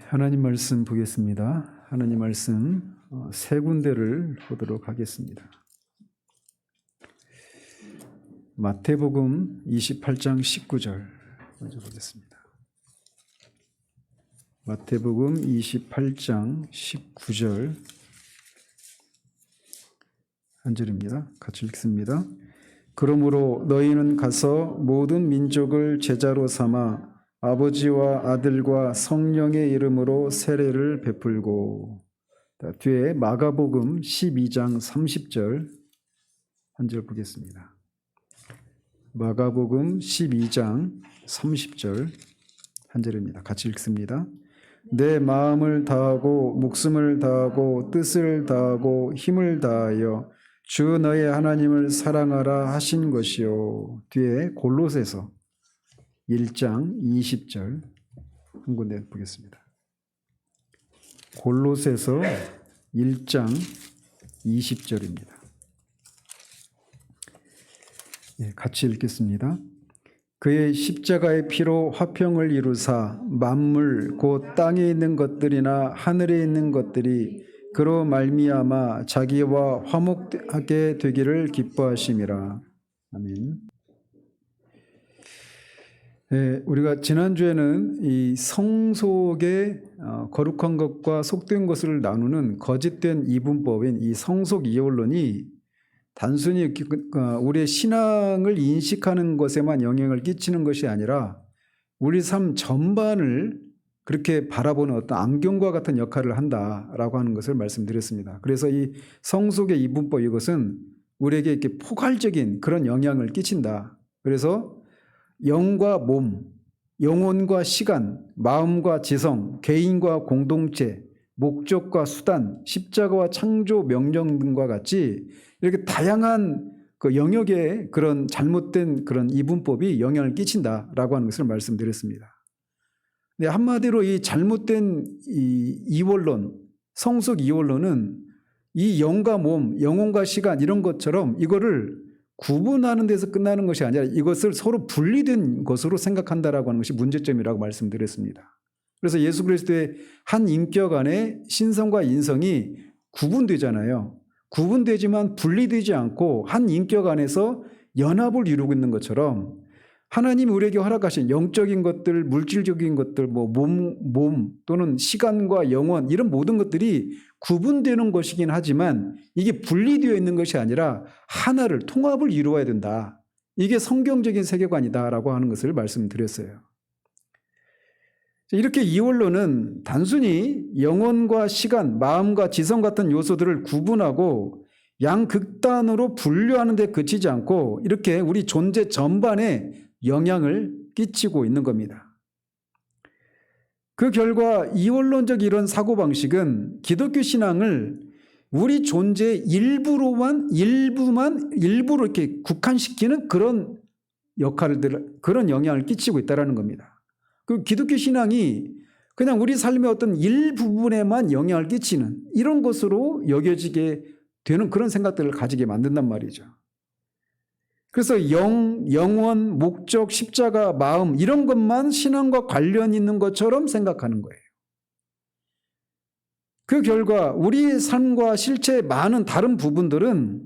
하나님 말씀 보겠습니다. 하나님 말씀 세 군데를 보도록 하겠습니다. 마태복음 28장 19절 먼저 보겠습니다. 마태복음 28장 19절 한 절입니다. 같이 읽습니다. 그러므로 너희는 가서 모든 민족을 제자로 삼아 아버지와 아들과 성령의 이름으로 세례를 베풀고, 뒤에 마가복음 12장 30절 한 절 보겠습니다. 마가복음 12장 30절 한 절입니다. 같이 읽습니다. 내 마음을 다하고 목숨을 다하고 뜻을 다하고 힘을 다하여 주 너의 하나님을 사랑하라 하신 것이요. 뒤에 골로새서 1장 20절 한 군데 보겠습니다. 골로새서 1장 20절입니다. 같이 읽겠습니다. 그의 십자가의 피로 화평을 이루사 만물 곧 땅에 있는 것들이나 하늘에 있는 것들이 그로 말미암아 자기와 화목하게 되기를 기뻐하심이라. 아멘. 우리가 지난주에는 이 성속의 거룩한 것과 속된 것을 나누는 거짓된 이분법인 이 성속 이원론이 단순히 우리의 신앙을 인식하는 것에만 영향을 끼치는 것이 아니라 우리 삶 전반을 그렇게 바라보는 어떤 안경과 같은 역할을 한다라고 하는 것을 말씀드렸습니다. 그래서 이 성속의 이분법, 이것은 우리에게 이렇게 포괄적인 그런 영향을 끼친다. 그래서 영과 몸, 영혼과 시간, 마음과 지성, 개인과 공동체, 목적과 수단, 십자가와 창조 명령 등과 같이 이렇게 다양한 그 영역에 그런 잘못된 그런 이분법이 영향을 끼친다라고 하는 것을 말씀드렸습니다. 네, 한마디로 이 잘못된 이 이원론, 성속 이원론은 이 영과 몸, 영혼과 시간 이런 것처럼 이거를 구분하는 데서 끝나는 것이 아니라 이것을 서로 분리된 것으로 생각한다라고 하는 것이 문제점이라고 말씀드렸습니다. 그래서 예수 그리스도의 한 인격 안에 신성과 인성이 구분되잖아요. 구분되지만 분리되지 않고 한 인격 안에서 연합을 이루고 있는 것처럼 하나님이 우리에게 허락하신 영적인 것들, 물질적인 것들, 몸 또는 시간과 영혼 이런 모든 것들이 구분되는 것이긴 하지만 이게 분리되어 있는 것이 아니라 하나를 통합을 이루어야 된다. 이게 성경적인 세계관이다라고 하는 것을 말씀드렸어요. 이렇게 이원론은 단순히 영혼과 시간, 마음과 지성 같은 요소들을 구분하고 양극단으로 분류하는 데 그치지 않고 이렇게 우리 존재 전반에 영향을 끼치고 있는 겁니다. 그 결과 이원론적 이런 사고방식은 기독교 신앙을 우리 존재의 일부로 이렇게 국한시키는 그런 그런 영향을 끼치고 있다는 겁니다. 그 기독교 신앙이 그냥 우리 삶의 어떤 일부분에만 영향을 끼치는 이런 것으로 여겨지게 되는 그런 생각들을 가지게 만든단 말이죠. 그래서 영혼, 목적, 십자가, 마음 이런 것만 신앙과 관련 있는 것처럼 생각하는 거예요. 그 결과 우리의 삶과 실체의 많은 다른 부분들은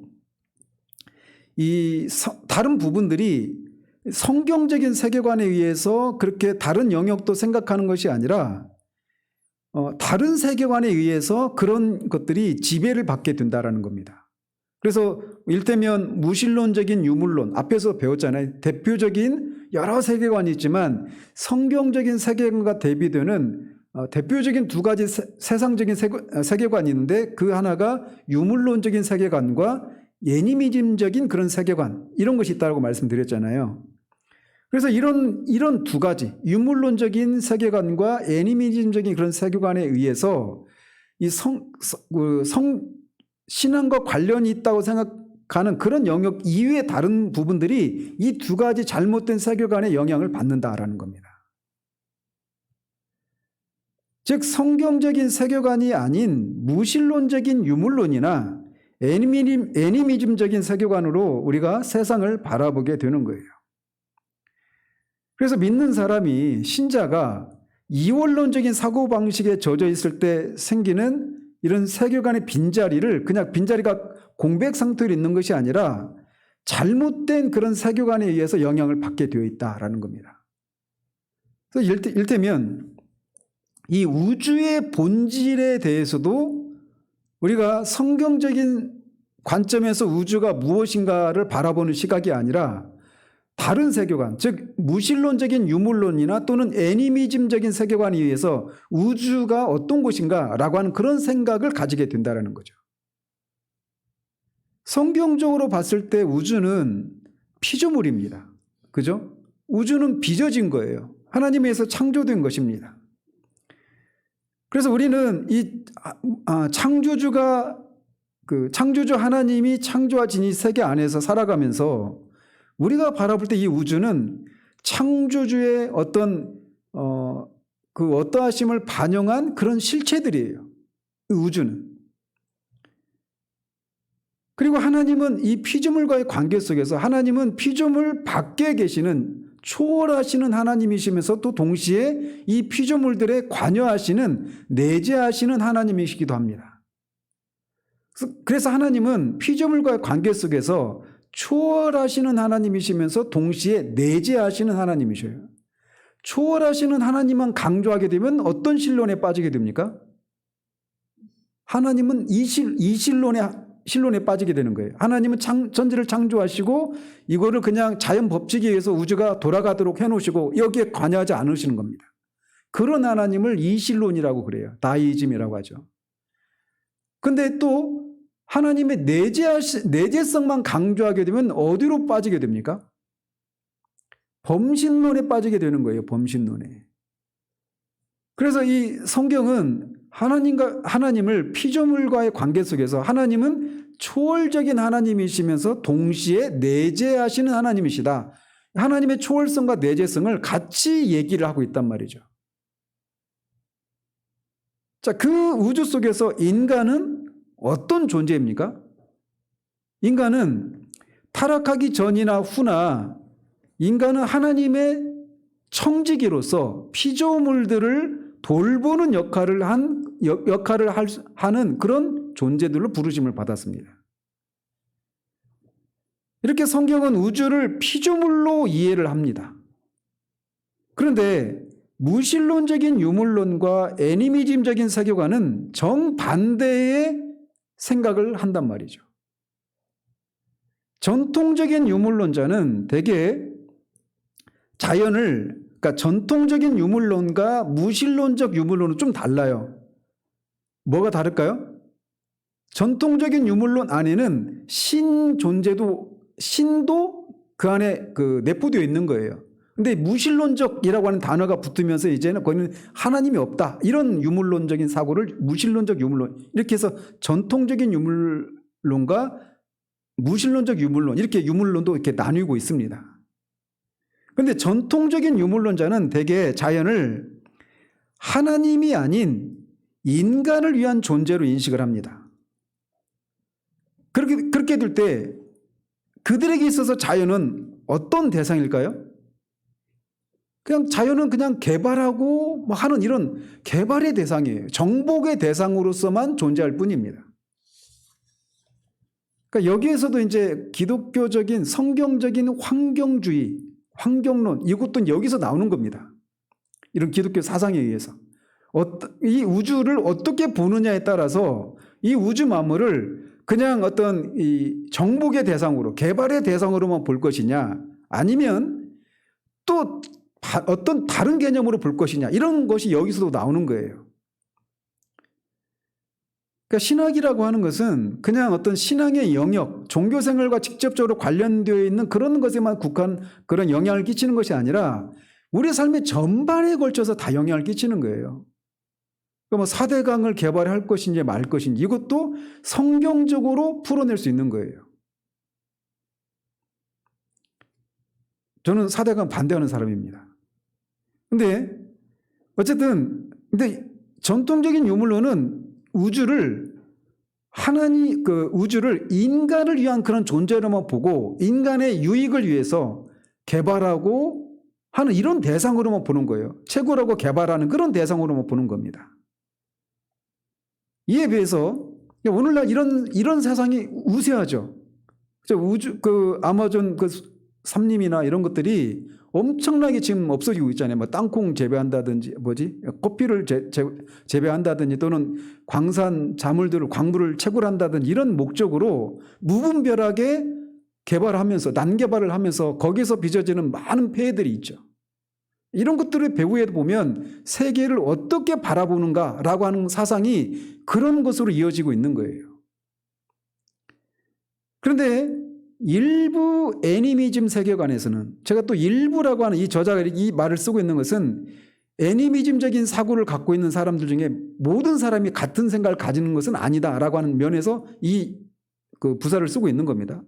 다른 부분들이 성경적인 세계관에 의해서 그렇게 다른 영역도 생각하는 것이 아니라 다른 세계관에 의해서 그런 것들이 지배를 받게 된다는 겁니다. 그래서 일테면 무신론적인 유물론, 앞에서 배웠잖아요. 대표적인 여러 세계관이 있지만 성경적인 세계관과 대비되는 대표적인 두 가지 세상적인 세계관이 있는데 그 하나가 유물론적인 세계관과 애니미즘적인 그런 세계관 이런 것이 있다고 말씀드렸잖아요. 그래서 이런 두 가지 유물론적인 세계관과 애니미즘적인 그런 세계관에 의해서 이 신앙과 관련이 있다고 생각하는 그런 영역 이외의 다른 부분들이 이 두 가지 잘못된 세계관에 영향을 받는다라는 겁니다. 즉 성경적인 세계관이 아닌 무신론적인 유물론이나 애니미즘적인 세계관으로 우리가 세상을 바라보게 되는 거예요. 그래서 믿는 사람이 신자가 이원론적인 사고방식에 젖어 있을 때 생기는 이런 세계관의 빈자리를 그냥 빈자리가 공백 상태로 있는 것이 아니라 잘못된 그런 세계관에 의해서 영향을 받게 되어 있다라는 겁니다. 그래서 일테면 이 우주의 본질에 대해서도 우리가 성경적인 관점에서 우주가 무엇인가를 바라보는 시각이 아니라 다른 세계관, 즉 무신론적인 유물론이나 또는 애니미즘적인 세계관에 의해서 우주가 어떤 곳인가라고 하는 그런 생각을 가지게 된다는 거죠. 성경적으로 봤을 때 우주는 피조물입니다. 그죠? 우주는 빚어진 거예요. 하나님에서 창조된 것입니다. 그래서 우리는 이 창조주 하나님이 창조하신 이 세계 안에서 살아가면서 우리가 바라볼 때 이 우주는 창조주의 어떤 그 어떠하심을 반영한 그런 실체들이에요. 이 우주는. 그리고 하나님은 이 피조물과의 관계 속에서 하나님은 피조물 밖에 계시는 초월하시는 하나님이시면서 또 동시에 이 피조물들에 관여하시는 내재하시는 하나님이시기도 합니다. 그래서 하나님은 피조물과의 관계 속에서 초월하시는 하나님이시면서 동시에 내재하시는 하나님이셔요. 초월하시는 하나님만 강조하게 되면 어떤 신론에 빠지게 됩니까? 하나님은 신론에 빠지게 되는 거예요. 하나님은 천지를 창조하시고 이거를 그냥 자연 법칙에 의해서 우주가 돌아가도록 해놓으시고 여기에 관여하지 않으시는 겁니다. 그런 하나님을 이신론이라고 그래요. 다이즘이라고 하죠. 근데 또 하나님의 내재성만 강조하게 되면 어디로 빠지게 됩니까? 범신론에 빠지게 되는 거예요. 범신론에. 그래서 이 성경은 하나님을 피조물과의 관계 속에서 하나님은 초월적인 하나님이시면서 동시에 내재하시는 하나님이시다. 하나님의 초월성과 내재성을 같이 얘기를 하고 있단 말이죠. 자, 그 우주 속에서 인간은 어떤 존재입니까? 인간은 타락하기 전이나 후나 인간은 하나님의 청지기로서 피조물들을 돌보는 역할을 하는 그런 존재들로 부르심을 받았습니다. 이렇게 성경은 우주를 피조물로 이해를 합니다. 그런데 무신론적인 유물론과 애니미즘적인 세계관은 정반대의 생각을 한단 말이죠. 전통적인 유물론자는 대개 그러니까 전통적인 유물론과 무신론적 유물론은 좀 달라요. 뭐가 다를까요? 전통적인 유물론 안에는 신도 그 안에 내포되어 있는 거예요. 근데 무신론적이라고 하는 단어가 붙으면서 이제는 거기는 하나님이 없다. 이런 유물론적인 사고를 무신론적 유물론, 이렇게 해서 전통적인 유물론과 무신론적 유물론, 이렇게 유물론도 이렇게 나뉘고 있습니다. 그런데 전통적인 유물론자는 대개 자연을 하나님이 아닌 인간을 위한 존재로 인식을 합니다. 그렇게 될 때 그들에게 있어서 자연은 어떤 대상일까요? 자연은 그냥 개발하고 하는 이런 개발의 대상이에요. 정복의 대상으로서만 존재할 뿐입니다. 그러니까 여기에서도 이제 기독교적인 성경적인 환경주의, 환경론, 이것도 여기서 나오는 겁니다. 이런 기독교 사상에 의해서. 이 우주를 어떻게 보느냐에 따라서 이 우주 만물을 그냥 어떤 이 정복의 대상으로, 개발의 대상으로만 볼 것이냐, 아니면 또 어떤 다른 개념으로 볼 것이냐, 이런 것이 여기서도 나오는 거예요. 그러니까 신학이라고 하는 것은 그냥 어떤 신앙의 영역, 종교 생활과 직접적으로 관련되어 있는 그런 것에만 국한 그런 영향을 끼치는 것이 아니라 우리 삶의 전반에 걸쳐서 다 영향을 끼치는 거예요. 그러니까 4대강을 개발할 것인지 말 것인지 이것도 성경적으로 풀어낼 수 있는 거예요. 저는 4대강 반대하는 사람입니다. 근데 전통적인 유물론은 우주를 인간을 위한 그런 존재로만 보고 인간의 유익을 위해서 개발하고 하는 이런 대상으로만 보는 거예요. 채굴하고 개발하는 그런 대상으로만 보는 겁니다. 이에 비해서 오늘날 이런 세상이 우세하죠. 아마존 삼림이나 이런 것들이 엄청나게 지금 없어지고 있잖아요. 뭐 땅콩 재배한다든지 커피를 재배한다든지 또는 광산 자물들을 광물을 채굴한다든지 이런 목적으로 무분별하게 개발하면서 난개발을 하면서 거기서 빚어지는 많은 폐해들이 있죠. 이런 것들을 배후에 보면 세계를 어떻게 바라보는가라고 하는 사상이 그런 것으로 이어지고 있는 거예요. 그런데 일부 애니미즘 세계관에서는, 제가 또 일부라고 하는 이 저자가 이 말을 쓰고 있는 것은 애니미즘적인 사고를 갖고 있는 사람들 중에 모든 사람이 같은 생각을 가지는 것은 아니다라고 하는 면에서 이 부사를 쓰고 있는 겁니다.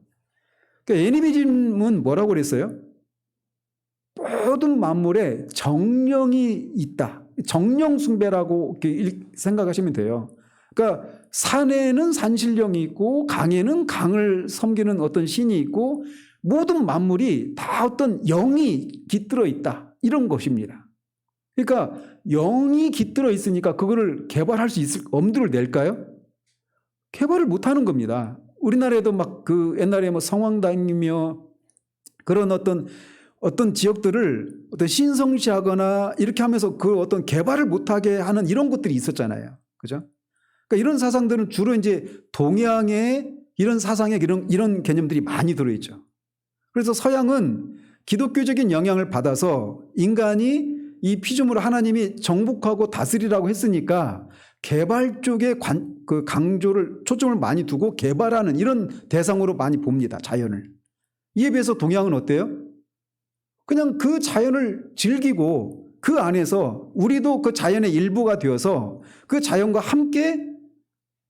그러니까 애니미즘은 뭐라고 그랬어요? 모든 만물에 정령이 있다. 정령 숭배라고 생각하시면 돼요. 그러니까 산에는 산신령이 있고 강에는 강을 섬기는 어떤 신이 있고 모든 만물이 다 어떤 영이 깃들어 있다. 이런 것입니다. 그러니까 영이 깃들어 있으니까 그거를 개발할 수 있을 엄두를 낼까요? 개발을 못하는 겁니다. 우리나라에도 막 옛날에 뭐 성황당이며 그런 어떤 지역들을 어떤 신성시하거나 이렇게 하면서 그 어떤 개발을 못하게 하는 이런 것들이 있었잖아요. 그죠? 그러니까 이런 사상들은 주로 이제 동양의 이런 사상에 이런 개념들이 많이 들어있죠. 그래서 서양은 기독교적인 영향을 받아서 인간이 이 피조물을 하나님이 정복하고 다스리라고 했으니까 개발 쪽에 초점을 많이 두고 개발하는 이런 대상으로 많이 봅니다. 자연을. 이에 비해서 동양은 어때요? 그냥 그 자연을 즐기고 그 안에서 우리도 그 자연의 일부가 되어서 그 자연과 함께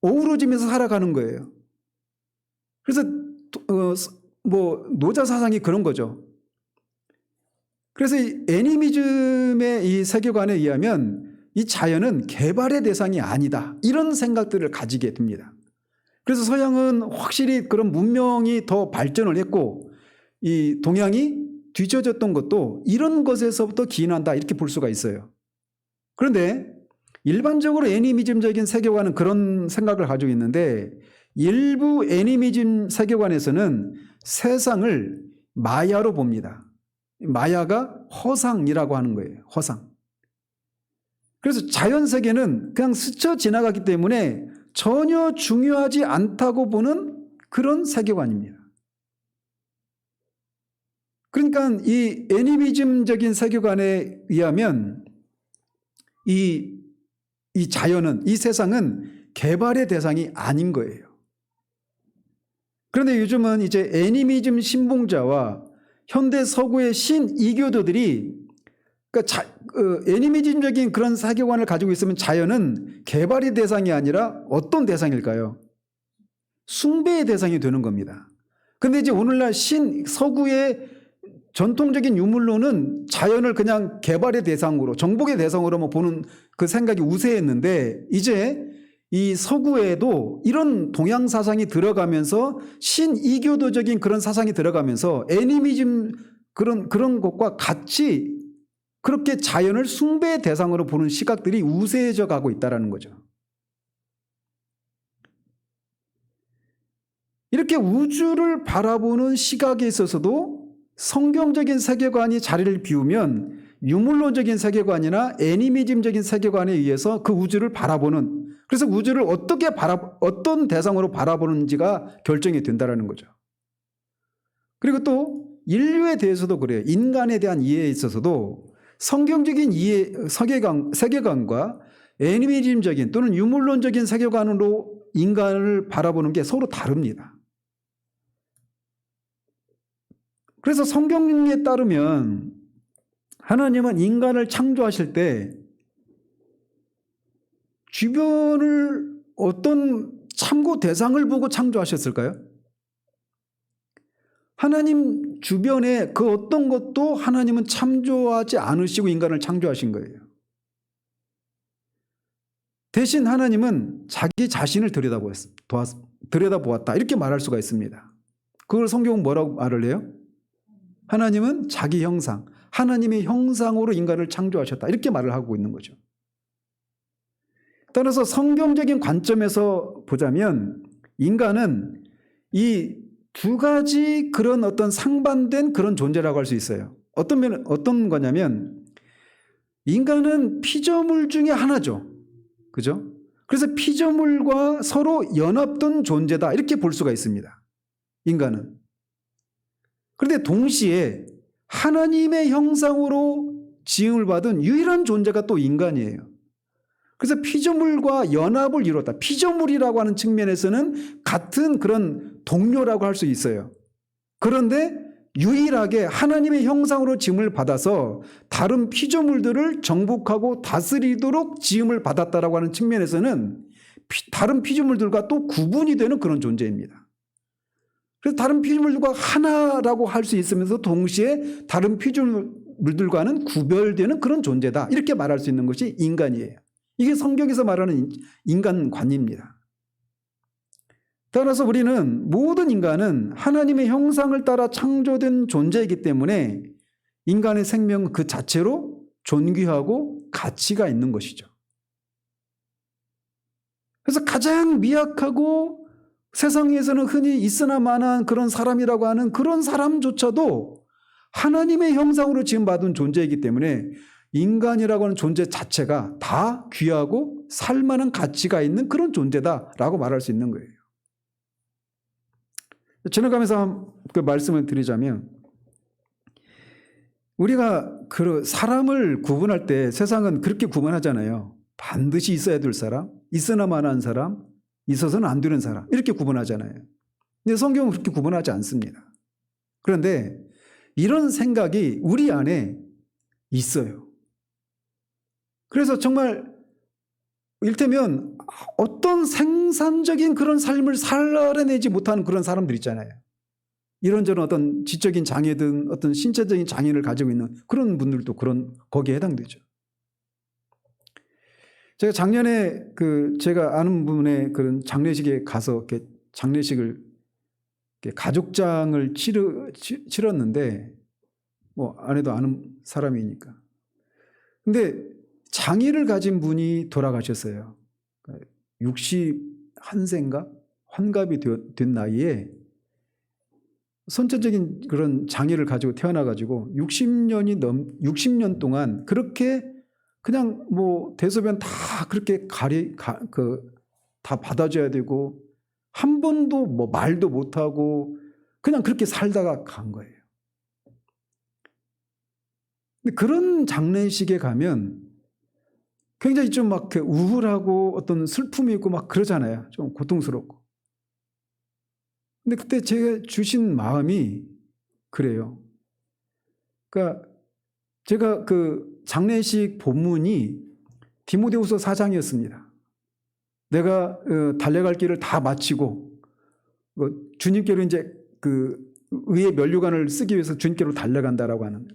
어우러지면서 살아가는 거예요. 그래서 노자 사상이 그런 거죠. 그래서 이 애니미즘의 이 세계관에 의하면 이 자연은 개발의 대상이 아니다. 이런 생각들을 가지게 됩니다. 그래서 서양은 확실히 그런 문명이 더 발전을 했고 이 동양이 뒤처졌던 것도 이런 것에서부터 기인한다 이렇게 볼 수가 있어요. 그런데 일반적으로 애니미즘적인 세계관은 그런 생각을 가지고 있는데 일부 애니미즘 세계관에서는 세상을 마야로 봅니다. 마야가 허상이라고 하는 거예요. 허상. 그래서 자연 세계는 그냥 스쳐 지나가기 때문에 전혀 중요하지 않다고 보는 그런 세계관입니다. 그러니까 이 애니미즘적인 세계관에 의하면 이 자연은, 이 세상은 개발의 대상이 아닌 거예요. 그런데 요즘은 이제 애니미즘 신봉자와 현대 서구의 신이교도들이 애니미즘적인 그런 세계관을 가지고 있으면 자연은 개발의 대상이 아니라 어떤 대상일까요? 숭배의 대상이 되는 겁니다. 그런데 이제 오늘날 서구의 전통적인 유물론은 자연을 그냥 개발의 대상으로, 정복의 대상으로만 보는 그 생각이 우세했는데 이제 이 서구에도 이런 동양 사상이 들어가면서 신이교도적인 그런 사상이 들어가면서 애니미즘 그런 것과 같이 그렇게 자연을 숭배의 대상으로 보는 시각들이 우세해져 가고 있다는 거죠. 이렇게 우주를 바라보는 시각에 있어서도 성경적인 세계관이 자리를 비우면 유물론적인 세계관이나 애니미즘적인 세계관에 의해서 그 우주를 바라보는, 그래서 우주를 어떤 대상으로 바라보는지가 결정이 된다는 거죠. 그리고 또 인류에 대해서도 그래요. 인간에 대한 이해에 있어서도 성경적인 세계관과 애니미즘적인 또는 유물론적인 세계관으로 인간을 바라보는 게 서로 다릅니다. 그래서 성경에 따르면 하나님은 인간을 창조하실 때 주변을 어떤 참고 대상을 보고 창조하셨을까요? 하나님 주변에 그 어떤 것도 하나님은 참조하지 않으시고 인간을 창조하신 거예요. 대신 하나님은 자기 자신을 들여다보았다 이렇게 말할 수가 있습니다. 그걸 성경은 뭐라고 말을 해요? 하나님은 자기 형상, 하나님의 형상으로 인간을 창조하셨다. 이렇게 말을 하고 있는 거죠. 따라서 성경적인 관점에서 보자면 인간은 이 두 가지 그런 어떤 상반된 그런 존재라고 할 수 있어요. 어떤 거냐면 인간은 피조물 중에 하나죠. 그죠? 그래서 피조물과 서로 연합된 존재다. 이렇게 볼 수가 있습니다. 인간은. 그런데 동시에 하나님의 형상으로 지음을 받은 유일한 존재가 또 인간이에요. 그래서 피조물과 연합을 이뤘다. 피조물이라고 하는 측면에서는 같은 그런 동료라고 할 수 있어요. 그런데 유일하게 하나님의 형상으로 지음을 받아서 다른 피조물들을 정복하고 다스리도록 지음을 받았다라고 하는 측면에서는 다른 피조물들과 또 구분이 되는 그런 존재입니다. 그래서 다른 피조물들과 하나라고 할 수 있으면서 동시에 다른 피조물들과는 구별되는 그런 존재다. 이렇게 말할 수 있는 것이 인간이에요. 이게 성경에서 말하는 인간관입니다. 따라서 우리는 모든 인간은 하나님의 형상을 따라 창조된 존재이기 때문에 인간의 생명은 그 자체로 존귀하고 가치가 있는 것이죠. 그래서 가장 미약하고 세상에서는 흔히 있으나 마나한 그런 사람이라고 하는 그런 사람조차도 하나님의 형상으로 지음받은 존재이기 때문에 인간이라고 하는 존재 자체가 다 귀하고 살만한 가치가 있는 그런 존재다라고 말할 수 있는 거예요. 지나가면서 그 말씀을 드리자면 우리가 그 사람을 구분할 때 세상은 그렇게 구분하잖아요. 반드시 있어야 될 사람, 있으나 마나한 사람, 있어서는 안 되는 사람 이렇게 구분하잖아요. 근데 성경은 그렇게 구분하지 않습니다. 그런데 이런 생각이 우리 안에 있어요. 그래서 정말 이를테면 어떤 생산적인 그런 삶을 살아내지 못하는 그런 사람들 있잖아요. 이런저런 어떤 지적인 장애든 어떤 신체적인 장애를 가지고 있는 그런 분들도 거기에 해당되죠. 제가 작년에 제가 아는 분의 그런 장례식에 가서 이렇게 장례식을 이렇게 가족장을 치렀는데 뭐 아내도 아는 사람이니까. 근데 장애를 가진 분이 돌아가셨어요. 61세인가? 환갑이 된 나이에 선천적인 그런 장애를 가지고 태어나가지고 60년 동안 그렇게 그냥 뭐 대소변 다 그렇게 다 받아줘야 되고 한 번도 뭐 말도 못하고 그냥 그렇게 살다가 간 거예요. 근데 그런 장례식에 가면 굉장히 좀 막 우울하고 어떤 슬픔이 있고 막 그러잖아요. 좀 고통스럽고. 근데 그때 제가 주신 마음이 그래요. 그러니까 제가 그 장례식 본문이 디모데후서 4장이었습니다. 내가 달려갈 길을 다 마치고 주님께로 이제 그 의의 면류관을 쓰기 위해서 주님께로 달려간다라고 하는.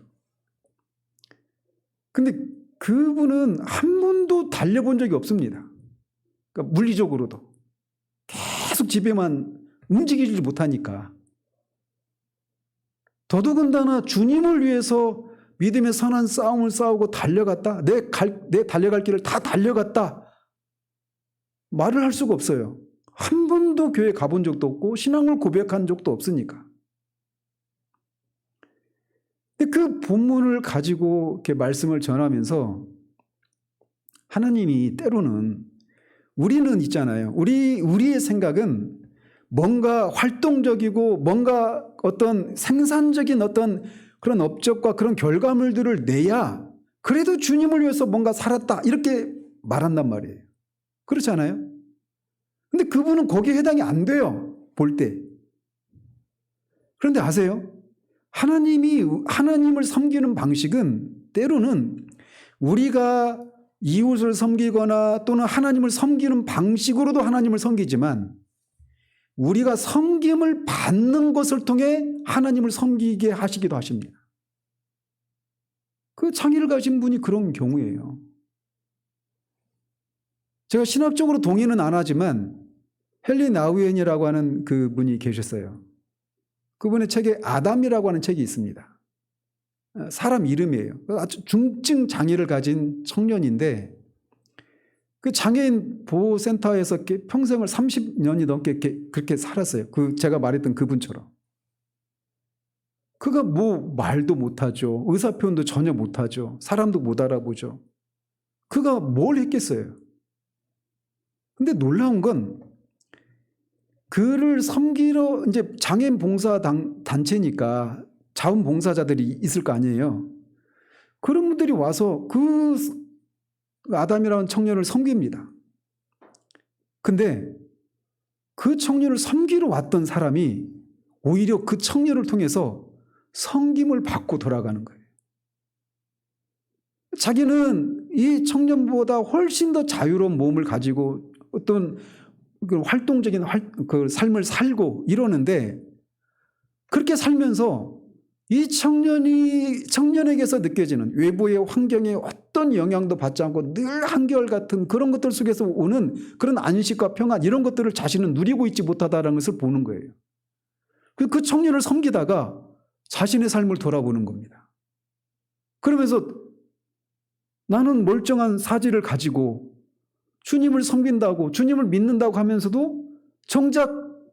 근데 그분은 한 번도 달려본 적이 없습니다. 그러니까 물리적으로도 계속 집에만 움직이지 못하니까. 더더군다나 주님을 위해서 믿음의 선한 싸움을 싸우고 달려갔다. 내 달려갈 길을 다 달려갔다. 말을 할 수가 없어요. 한 번도 교회 가본 적도 없고 신앙을 고백한 적도 없으니까. 근데 그 본문을 가지고 이렇게 말씀을 전하면서 하나님이 때로는 우리는 있잖아요. 우리의 생각은 뭔가 활동적이고 뭔가 어떤 생산적인 어떤 그런 업적과 그런 결과물들을 내야 그래도 주님을 위해서 뭔가 살았다 이렇게 말한단 말이에요. 그렇지 않아요? 근데 그분은 거기에 해당이 안 돼요. 볼 때. 그런데 아세요? 하나님을 섬기는 방식은 때로는 우리가 이웃을 섬기거나 또는 하나님을 섬기는 방식으로도 하나님을 섬기지만 우리가 섬김을 받는 것을 통해 하나님을 섬기게 하시기도 하십니다. 그 장애를 가진 분이 그런 경우예요. 제가 신학적으로 동의는 안 하지만 헨리 나우엔이라고 하는 그 분이 계셨어요. 그분의 책에 아담이라고 하는 책이 있습니다. 사람 이름이에요. 아주 중증 장애를 가진 청년인데 그 장애인 보호센터에서 이렇게 평생을 30년이 넘게 이렇게 그렇게 살았어요. 제가 말했던 그분처럼. 그가 뭐 말도 못하죠. 의사표현도 전혀 못하죠. 사람도 못 알아보죠. 그가 뭘 했겠어요. 근데 놀라운 건 그를 섬기러 이제 장애인 봉사 단체니까 자원봉사자들이 있을 거 아니에요. 그런 분들이 와서 그 아담이라는 청년을 섬깁니다. 근데 그 청년을 섬기러 왔던 사람이 오히려 그 청년을 통해서 섬김을 받고 돌아가는 거예요. 자기는 이 청년보다 훨씬 더 자유로운 몸을 가지고 어떤 그 활동적인 그 삶을 살고 이러는데 그렇게 살면서 이 청년에게서 느껴지는 외부의 환경에 어떤 영향도 받지 않고 늘 한결같은 그런 것들 속에서 오는 그런 안식과 평안 이런 것들을 자신은 누리고 있지 못하다는 것을 보는 거예요. 그 청년을 섬기다가 자신의 삶을 돌아보는 겁니다. 그러면서 나는 멀쩡한 사지를 가지고 주님을 섬긴다고 주님을 믿는다고 하면서도 정작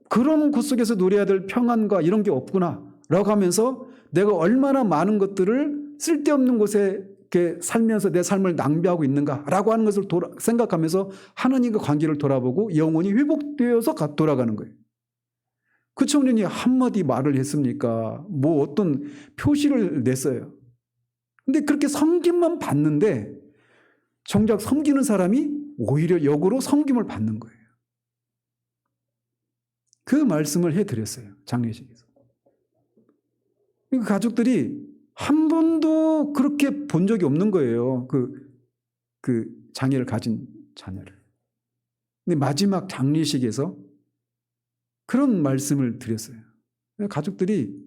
그런 곳 속에서 누려야 될 평안과 이런 게 없구나 라고 하면서 내가 얼마나 많은 것들을 쓸데없는 곳에 이렇게 살면서 내 삶을 낭비하고 있는가라고 하는 것을 생각하면서 하나님과 관계를 돌아보고 영혼이 회복되어서 돌아가는 거예요. 그 청년이 한마디 말을 했습니까? 뭐 어떤 표시를 냈어요. 근데 그렇게 섬김만 받는데 정작 섬기는 사람이 오히려 역으로 섬김을 받는 거예요. 그 말씀을 해드렸어요. 장례식에서. 그 가족들이 한 번도 그렇게 본 적이 없는 거예요. 그 장애를 가진 자녀를. 근데 마지막 장례식에서 그런 말씀을 드렸어요. 가족들이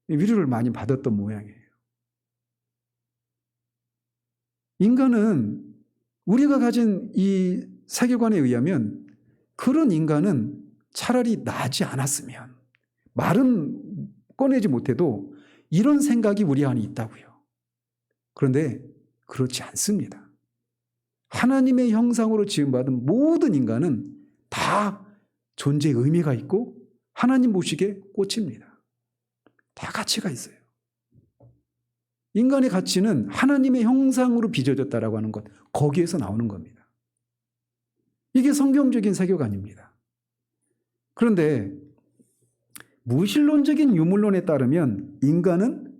위로를 많이 받았던 모양이에요. 인간은 우리가 가진 이 세계관에 의하면 그런 인간은 차라리 나지 않았으면 말은 꺼내지 못해도 이런 생각이 우리 안에 있다고요. 그런데 그렇지 않습니다. 하나님의 형상으로 지음받은 모든 인간은 다 존재의 의미가 있고 하나님 보시기에 꽃입니다. 다 가치가 있어요. 인간의 가치는 하나님의 형상으로 빚어졌다라고 하는 것, 거기에서 나오는 겁니다. 이게 성경적인 세계관입니다. 그런데 무신론적인 유물론에 따르면 인간은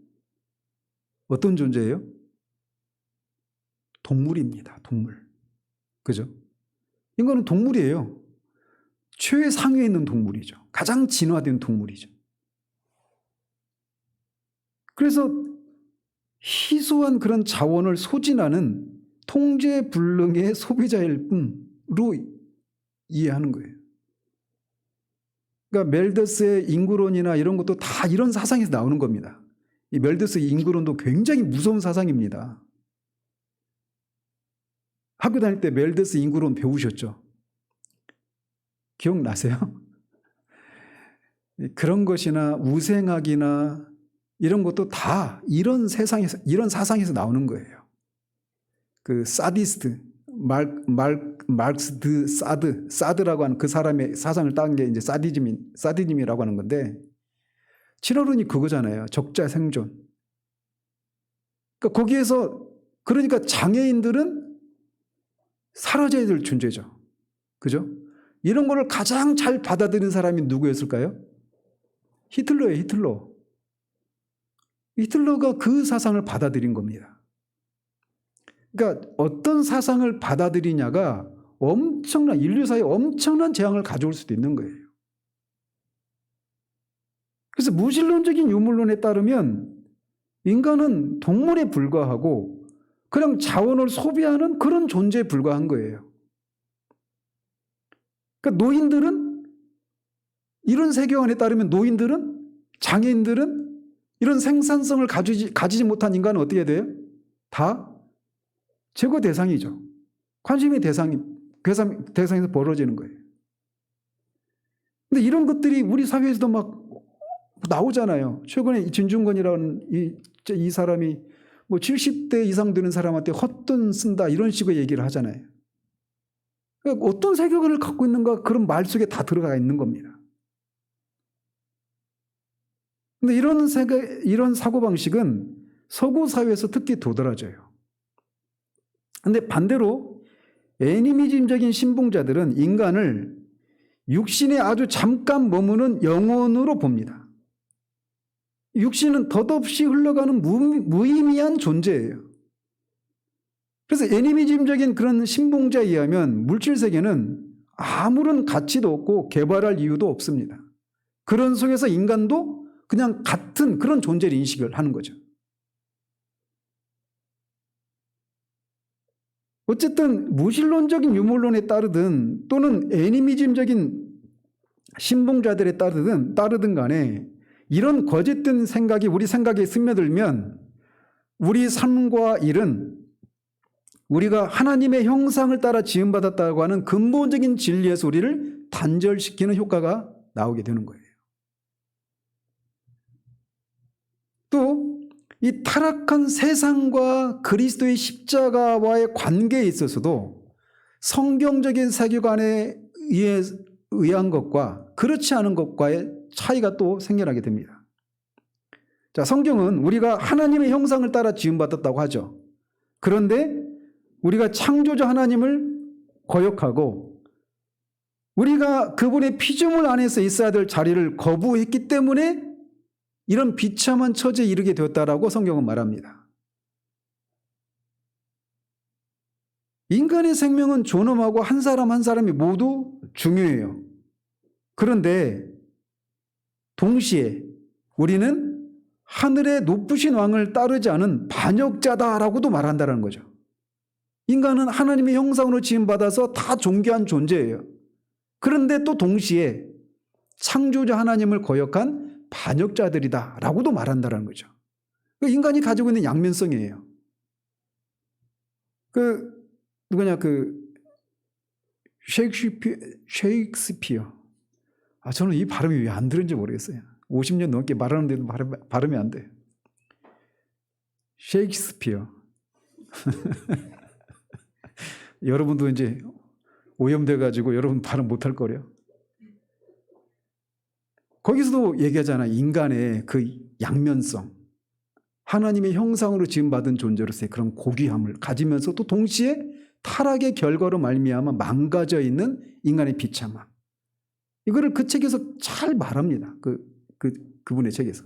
어떤 존재예요? 동물입니다. 동물. 그죠? 인간은 동물이에요. 최상위에 있는 동물이죠. 가장 진화된 동물이죠. 그래서 희소한 그런 자원을 소진하는 통제불능의 소비자일 뿐으로 이해하는 거예요. 그러니까 멜더스의 인구론이나 이런 것도 다 이런 사상에서 나오는 겁니다. 이 멜더스의 인구론도 굉장히 무서운 사상입니다. 학교 다닐 때 멜더스 인구론 배우셨죠? 기억나세요? 그런 것이나 우생학이나 이런 것도 다 이런 세상에서, 이런 사상에서 나오는 거예요. 그 사디스트, 마르크스 사드라고 하는 그 사람의 사상을 따은 게 이제 사디즘이라고 하는 건데, 친어른이 그거잖아요. 적자 생존. 그러니까 거기에서, 그러니까 장애인들은 사라져야 될 존재죠. 그죠? 이런 거를 가장 잘 받아들인 사람이 누구였을까요? 히틀러예요, 히틀러. 히틀러가 그 사상을 받아들인 겁니다. 그러니까 어떤 사상을 받아들이냐가 인류사에 엄청난 재앙을 가져올 수도 있는 거예요. 그래서 무신론적인 유물론에 따르면 인간은 동물에 불과하고 그냥 자원을 소비하는 그런 존재에 불과한 거예요. 그러니까 노인들은, 이런 세계관에 따르면 노인들은, 장애인들은 이런 생산성을 가지지 못한 인간은 어떻게 돼요? 다 제거 대상이죠. 관심의 대상에서 벌어지는 거예요. 근데 이런 것들이 우리 사회에서도 막 나오잖아요. 최근에 이 진중권이라는 이 사람이 뭐 70대 이상 되는 사람한테 헛돈 쓴다 이런 식의 얘기를 하잖아요. 그러니까 어떤 세계관을 갖고 있는가 그런 말 속에 다 들어가 있는 겁니다. 근데 이런 사고방식은 서구 사회에서 특히 도드라져요. 근데 반대로 애니미즘적인 신봉자들은 인간을 육신에 아주 잠깐 머무는 영혼으로 봅니다. 육신은 덧없이 흘러가는 무의미한 존재예요. 그래서 애니미즘적인 그런 신봉자에 의하면 물질 세계는 아무런 가치도 없고 개발할 이유도 없습니다. 그런 속에서 인간도 그냥 같은 그런 존재를 인식을 하는 거죠. 어쨌든 무신론적인 유물론에 따르든 또는 애니미즘적인 신봉자들에 따르든 간에 이런 거짓된 생각이 우리 생각에 스며들면 우리 삶과 일은 우리가 하나님의 형상을 따라 지음받았다고 하는 근본적인 진리에서 우리를 단절시키는 효과가 나오게 되는 거예요. 또 이 타락한 세상과 그리스도의 십자가와의 관계에 있어서도 성경적인 세계관에 의한 것과 그렇지 않은 것과의 차이가 또 생겨나게 됩니다. 자, 성경은 우리가 하나님의 형상을 따라 지음받았다고 하죠. 그런데 우리가 창조자 하나님을 거역하고 우리가 그분의 피조물 안에서 있어야 될 자리를 거부했기 때문에 이런 비참한 처지에 이르게 되었다라고 성경은 말합니다. 인간의 생명은 존엄하고 한 사람 한 사람이 모두 중요해요. 그런데 동시에 우리는 하늘의 높으신 왕을 따르지 않은 반역자다라고도 말한다는 거죠. 인간은 하나님의 형상으로 지음받아서 다 존귀한 존재예요. 그런데 또 동시에 창조자 하나님을 거역한 반역자들이다 라고도 말한다는 거죠. 인간이 가지고 있는 양면성이에요. 셰익스피어. 저는 이 발음이 왜 안 들은지 모르겠어요. 50년 넘게 말하는데도 발음이 안 돼요. 셰익스피어. 여러분도 이제 오염돼가지고 여러분 발음 못할 거래요. 거기서도 얘기하잖아요. 인간의 그 양면성. 하나님의 형상으로 지음받은 존재로서의 그런 고귀함을 가지면서 또 동시에 타락의 결과로 말미암아 망가져 있는 인간의 비참함. 이거를 그 책에서 잘 말합니다. 그분의 책에서.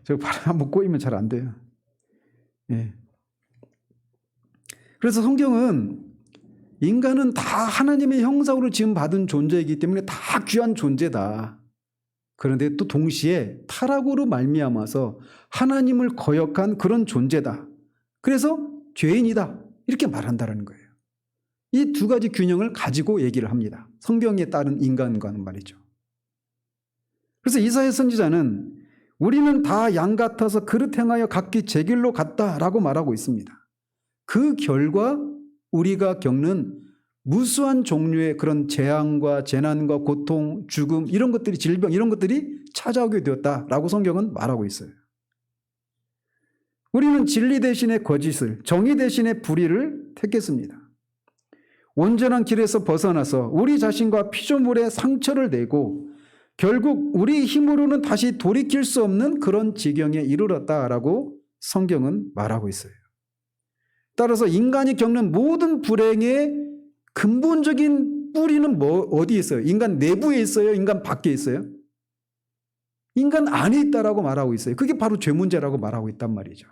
저 발음 한번 꼬이면 잘 안 돼요. 예. 그래서 성경은 인간은 다 하나님의 형상으로 지음받은 존재이기 때문에 다 귀한 존재다. 그런데 또 동시에 타락으로 말미암아서 하나님을 거역한 그런 존재다. 그래서 죄인이다. 이렇게 말한다는 거예요. 이 두 가지 균형을 가지고 얘기를 합니다. 성경에 따른 인간과는 말이죠. 그래서 이사야 선지자는 우리는 다 양 같아서 그릇 행하여 각기 제 길로 갔다라고 말하고 있습니다. 그 결과 우리가 겪는 무수한 종류의 그런 재앙과 재난과 고통, 죽음 이런 것들이 질병 이런 것들이 찾아오게 되었다라고 성경은 말하고 있어요. 우리는 진리 대신에 거짓을, 정의 대신에 불의를 택했습니다. 온전한 길에서 벗어나서 우리 자신과 피조물에 상처를 내고 결국 우리 힘으로는 다시 돌이킬 수 없는 그런 지경에 이르렀다라고 성경은 말하고 있어요. 따라서 인간이 겪는 모든 불행의 근본적인 뿌리는 어디에 있어요? 인간 내부에 있어요? 인간 밖에 있어요? 인간 안에 있다라고 말하고 있어요. 그게 바로 죄 문제라고 말하고 있단 말이죠.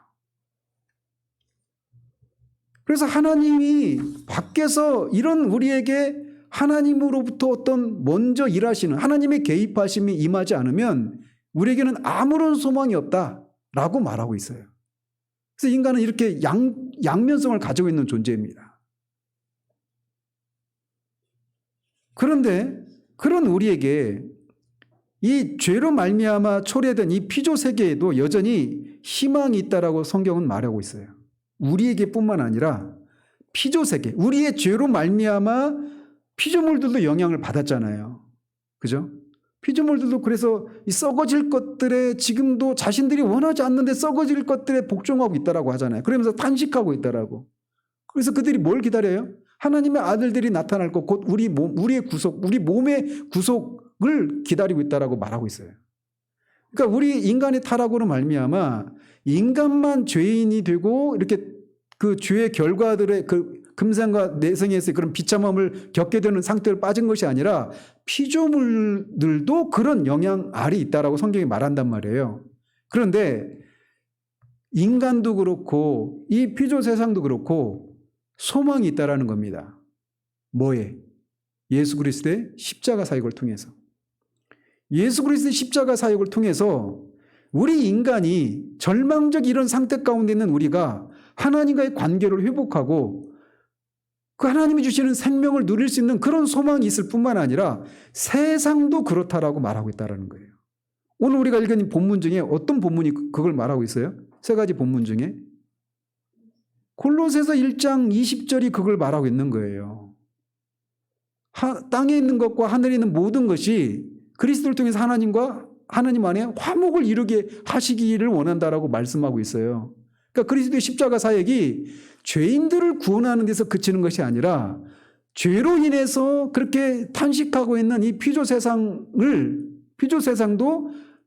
그래서 하나님이 밖에서 이런 우리에게 하나님으로부터 어떤 먼저 일하시는 하나님의 개입하심이 임하지 않으면 우리에게는 아무런 소망이 없다라고 말하고 있어요. 그래서 인간은 이렇게 양면성을 가지고 있는 존재입니다. 그런데 그런 우리에게 이 죄로 말미암아 초래된 이 피조 세계에도 여전히 희망이 있다라고 성경은 말하고 있어요. 우리에게뿐만 아니라 피조 세계, 우리의 죄로 말미암아 피조물들도 영향을 받았잖아요. 그죠? 피조물들도 그래서 이 썩어질 것들에 지금도 자신들이 원하지 않는데 썩어질 것들에 복종하고 있다라고 하잖아요. 그러면서 탄식하고 있다라고. 그래서 그들이 뭘 기다려요? 하나님의 아들들이 나타날 것, 곧 우리의 구속, 우리 몸의 구속을 기다리고 있다라고 말하고 있어요. 그러니까 우리 인간의 타락으로 말미암아 인간만 죄인이 되고 이렇게 그 죄의 결과들의 그 금생과 내생에서의 그런 비참함을 겪게 되는 상태로 빠진 것이 아니라 피조물들도 그런 영향 아래 있다라고 성경이 말한단 말이에요. 그런데 인간도 그렇고 이 피조 세상도 그렇고 소망이 있다라는 겁니다. 뭐에? 예수 그리스도의 십자가 사역을 통해서. 예수 그리스도의 십자가 사역을 통해서 우리 인간이 절망적 이런 상태 가운데 있는 우리가 하나님과의 관계를 회복하고 그 하나님이 주시는 생명을 누릴 수 있는 그런 소망이 있을 뿐만 아니라 세상도 그렇다라고 말하고 있다는 거예요. 오늘 우리가 읽은 본문 중에 어떤 본문이 그걸 말하고 있어요? 세 가지 본문 중에 골로새서 1장 20절이 그걸 말하고 있는 거예요. 땅에 있는 것과 하늘에 있는 모든 것이 그리스도를 통해서 하나님 안에 화목을 이루게 하시기를 원한다라고 말씀하고 있어요. 그러니까 그리스도의 십자가 사역이 죄인들을 구원하는 데서 그치는 것이 아니라 죄로 인해서 그렇게 탄식하고 있는 이 피조 세상도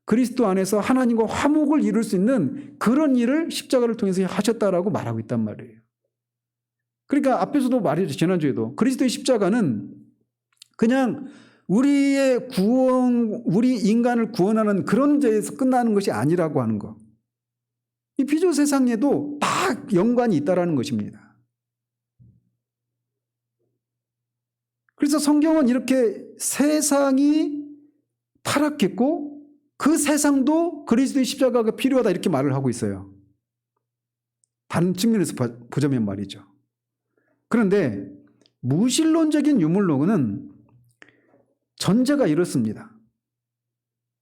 그리스도 안에서 하나님과 화목을 이룰 수 있는 그런 일을 십자가를 통해서 하셨다라고 말하고 있단 말이에요. 그러니까 앞에서도 말했죠. 지난주에도 그리스도의 십자가는 그냥 우리의 구원, 우리 인간을 구원하는 그런 죄에서 끝나는 것이 아니라고 하는 거. 이 피조 세상에도 다 연관이 있다라는 것입니다. 그래서 성경은 이렇게 세상이 타락했고 그 세상도 그리스도의 십자가가 필요하다 이렇게 말을 하고 있어요. 다른 측면에서 보자면 말이죠. 그런데 무신론적인 유물론은 전제가 이렇습니다.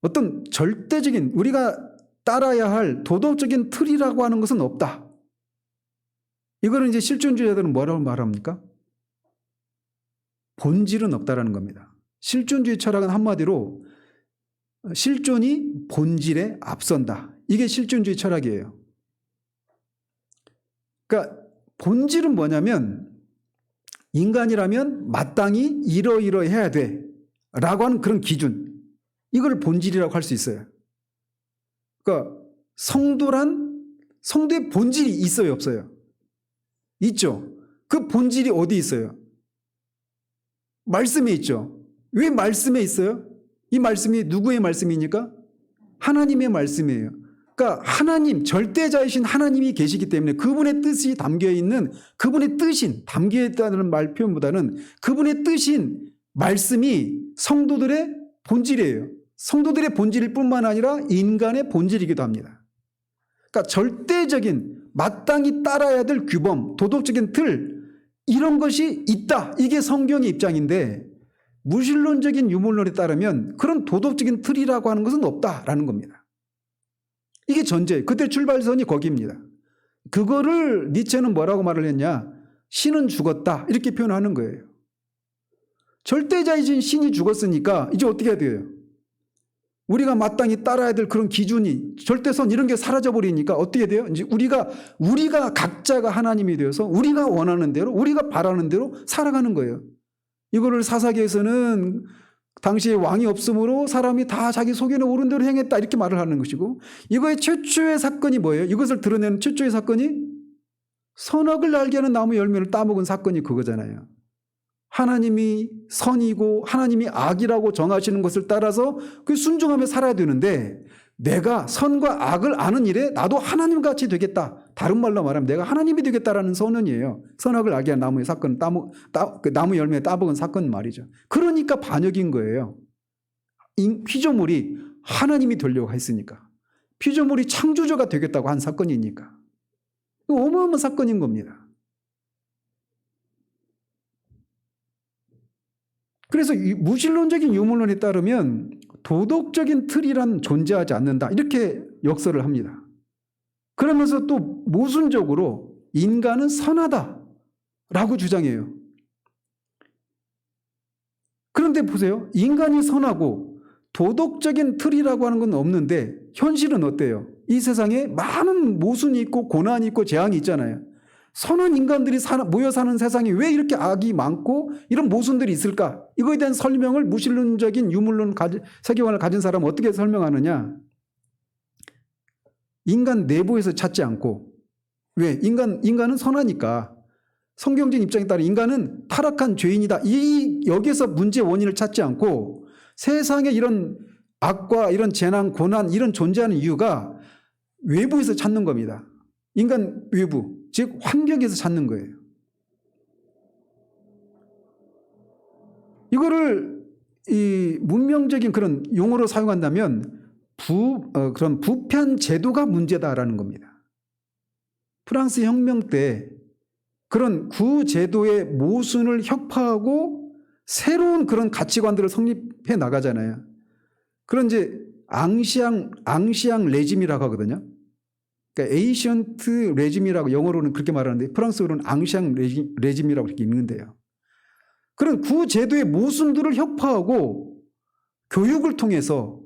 어떤 절대적인 우리가 따라야 할 도덕적인 틀이라고 하는 것은 없다. 이거는 이제 실존주의자들은 뭐라고 말합니까? 본질은 없다라는 겁니다. 실존주의 철학은 한마디로 실존이 본질에 앞선다. 이게 실존주의 철학이에요. 그러니까 본질은 뭐냐면 인간이라면 마땅히 이러이러해야 돼 라고 하는 그런 기준, 이걸 본질이라고 할 수 있어요. 그러니까 성도의 본질이 있어요, 없어요? 있죠. 그 본질이 어디 있어요? 말씀에 있죠. 왜 말씀에 있어요? 이 말씀이 누구의 말씀입니까? 하나님의 말씀이에요. 그러니까 하나님, 절대자이신 하나님이 계시기 때문에 그분의 뜻이 담겨있는, 그분의 뜻인, 담겨있다는 말 표현보다는 그분의 뜻인 말씀이 성도들의 본질이에요. 성도들의 본질일 뿐만 아니라 인간의 본질이기도 합니다. 그러니까 절대적인 마땅히 따라야 될 규범, 도덕적인 틀, 이런 것이 있다. 이게 성경의 입장인데 무신론적인 유물론에 따르면 그런 도덕적인 틀이라고 하는 것은 없다라는 겁니다. 이게 전제, 그때 출발선이 거기입니다. 그거를 니체는 뭐라고 말을 했냐? 신은 죽었다 이렇게 표현하는 거예요. 절대자이신 신이 죽었으니까 이제 어떻게 해야 돼요? 우리가 마땅히 따라야 될 그런 기준이, 절대선 이런 게 사라져버리니까 어떻게 돼요? 이제 우리가 각자가 하나님이 되어서 우리가 원하는 대로, 우리가 바라는 대로 살아가는 거예요. 이거를 사사기에서는 당시에 왕이 없으므로 사람이 다 자기 속에는 옳은 대로 행했다 이렇게 말을 하는 것이고, 이거의 최초의 사건이 뭐예요? 이것을 드러내는 최초의 사건이 선악을 알게 하는 나무 열매를 따먹은 사건이 그거잖아요. 하나님이 선이고 하나님이 악이라고 정하시는 것을 따라서 그 순종하며 살아야 되는데, 내가 선과 악을 아는 일에 나도 하나님같이 되겠다. 다른 말로 말하면 내가 하나님이 되겠다라는 선언이에요. 선악을 알게 한 나무의 사건, 그 나무 열매에 따먹은 사건 말이죠. 그러니까 반역인 거예요. 피조물이 하나님이 되려고 했으니까. 피조물이 창조주가 되겠다고 한 사건이니까. 어마어마한 사건인 겁니다. 그래서 무신론적인 유물론에 따르면 도덕적인 틀이란 존재하지 않는다 이렇게 역설을 합니다. 그러면서 또 모순적으로 인간은 선하다라고 주장해요. 그런데 그런데 보세요. 인간이 선하고 도덕적인 틀이라고 하는 건 없는데 현실은 어때요? 이 세상에 많은 모순이 있고 고난이 있고 재앙이 있잖아요. 선한 인간들이 모여 사는 세상에 왜 이렇게 악이 많고 이런 모순들이 있을까? 이거에 대한 설명을 무신론적인 유물론 세계관을 가진 사람은 어떻게 설명하느냐? 인간 내부에서 찾지 않고, 왜? 인간은 선하니까. 성경적인 입장에 따라 인간은 타락한 죄인이다. 여기에서 문제의 원인을 찾지 않고 세상에 이런 악과 이런 재난, 고난 이런 존재하는 이유가 외부에서 찾는 겁니다. 인간 외부, 즉 환경에서 찾는 거예요. 이거를 이 문명적인 그런 용어로 사용한다면 그런 부패한 제도가 문제다라는 겁니다. 프랑스 혁명 때 그런 구제도의 모순을 혁파하고 새로운 그런 가치관들을 성립해 나가잖아요. 그런 이제 앙시앙 레짐이라고 하거든요. 그러니까 에이션트 레짐이라고 영어로는 그렇게 말하는데 프랑스어로는 앙시앙 레짐이라고 이렇게 읽는데요. 그런 구제도의 모순들을 혁파하고 교육을 통해서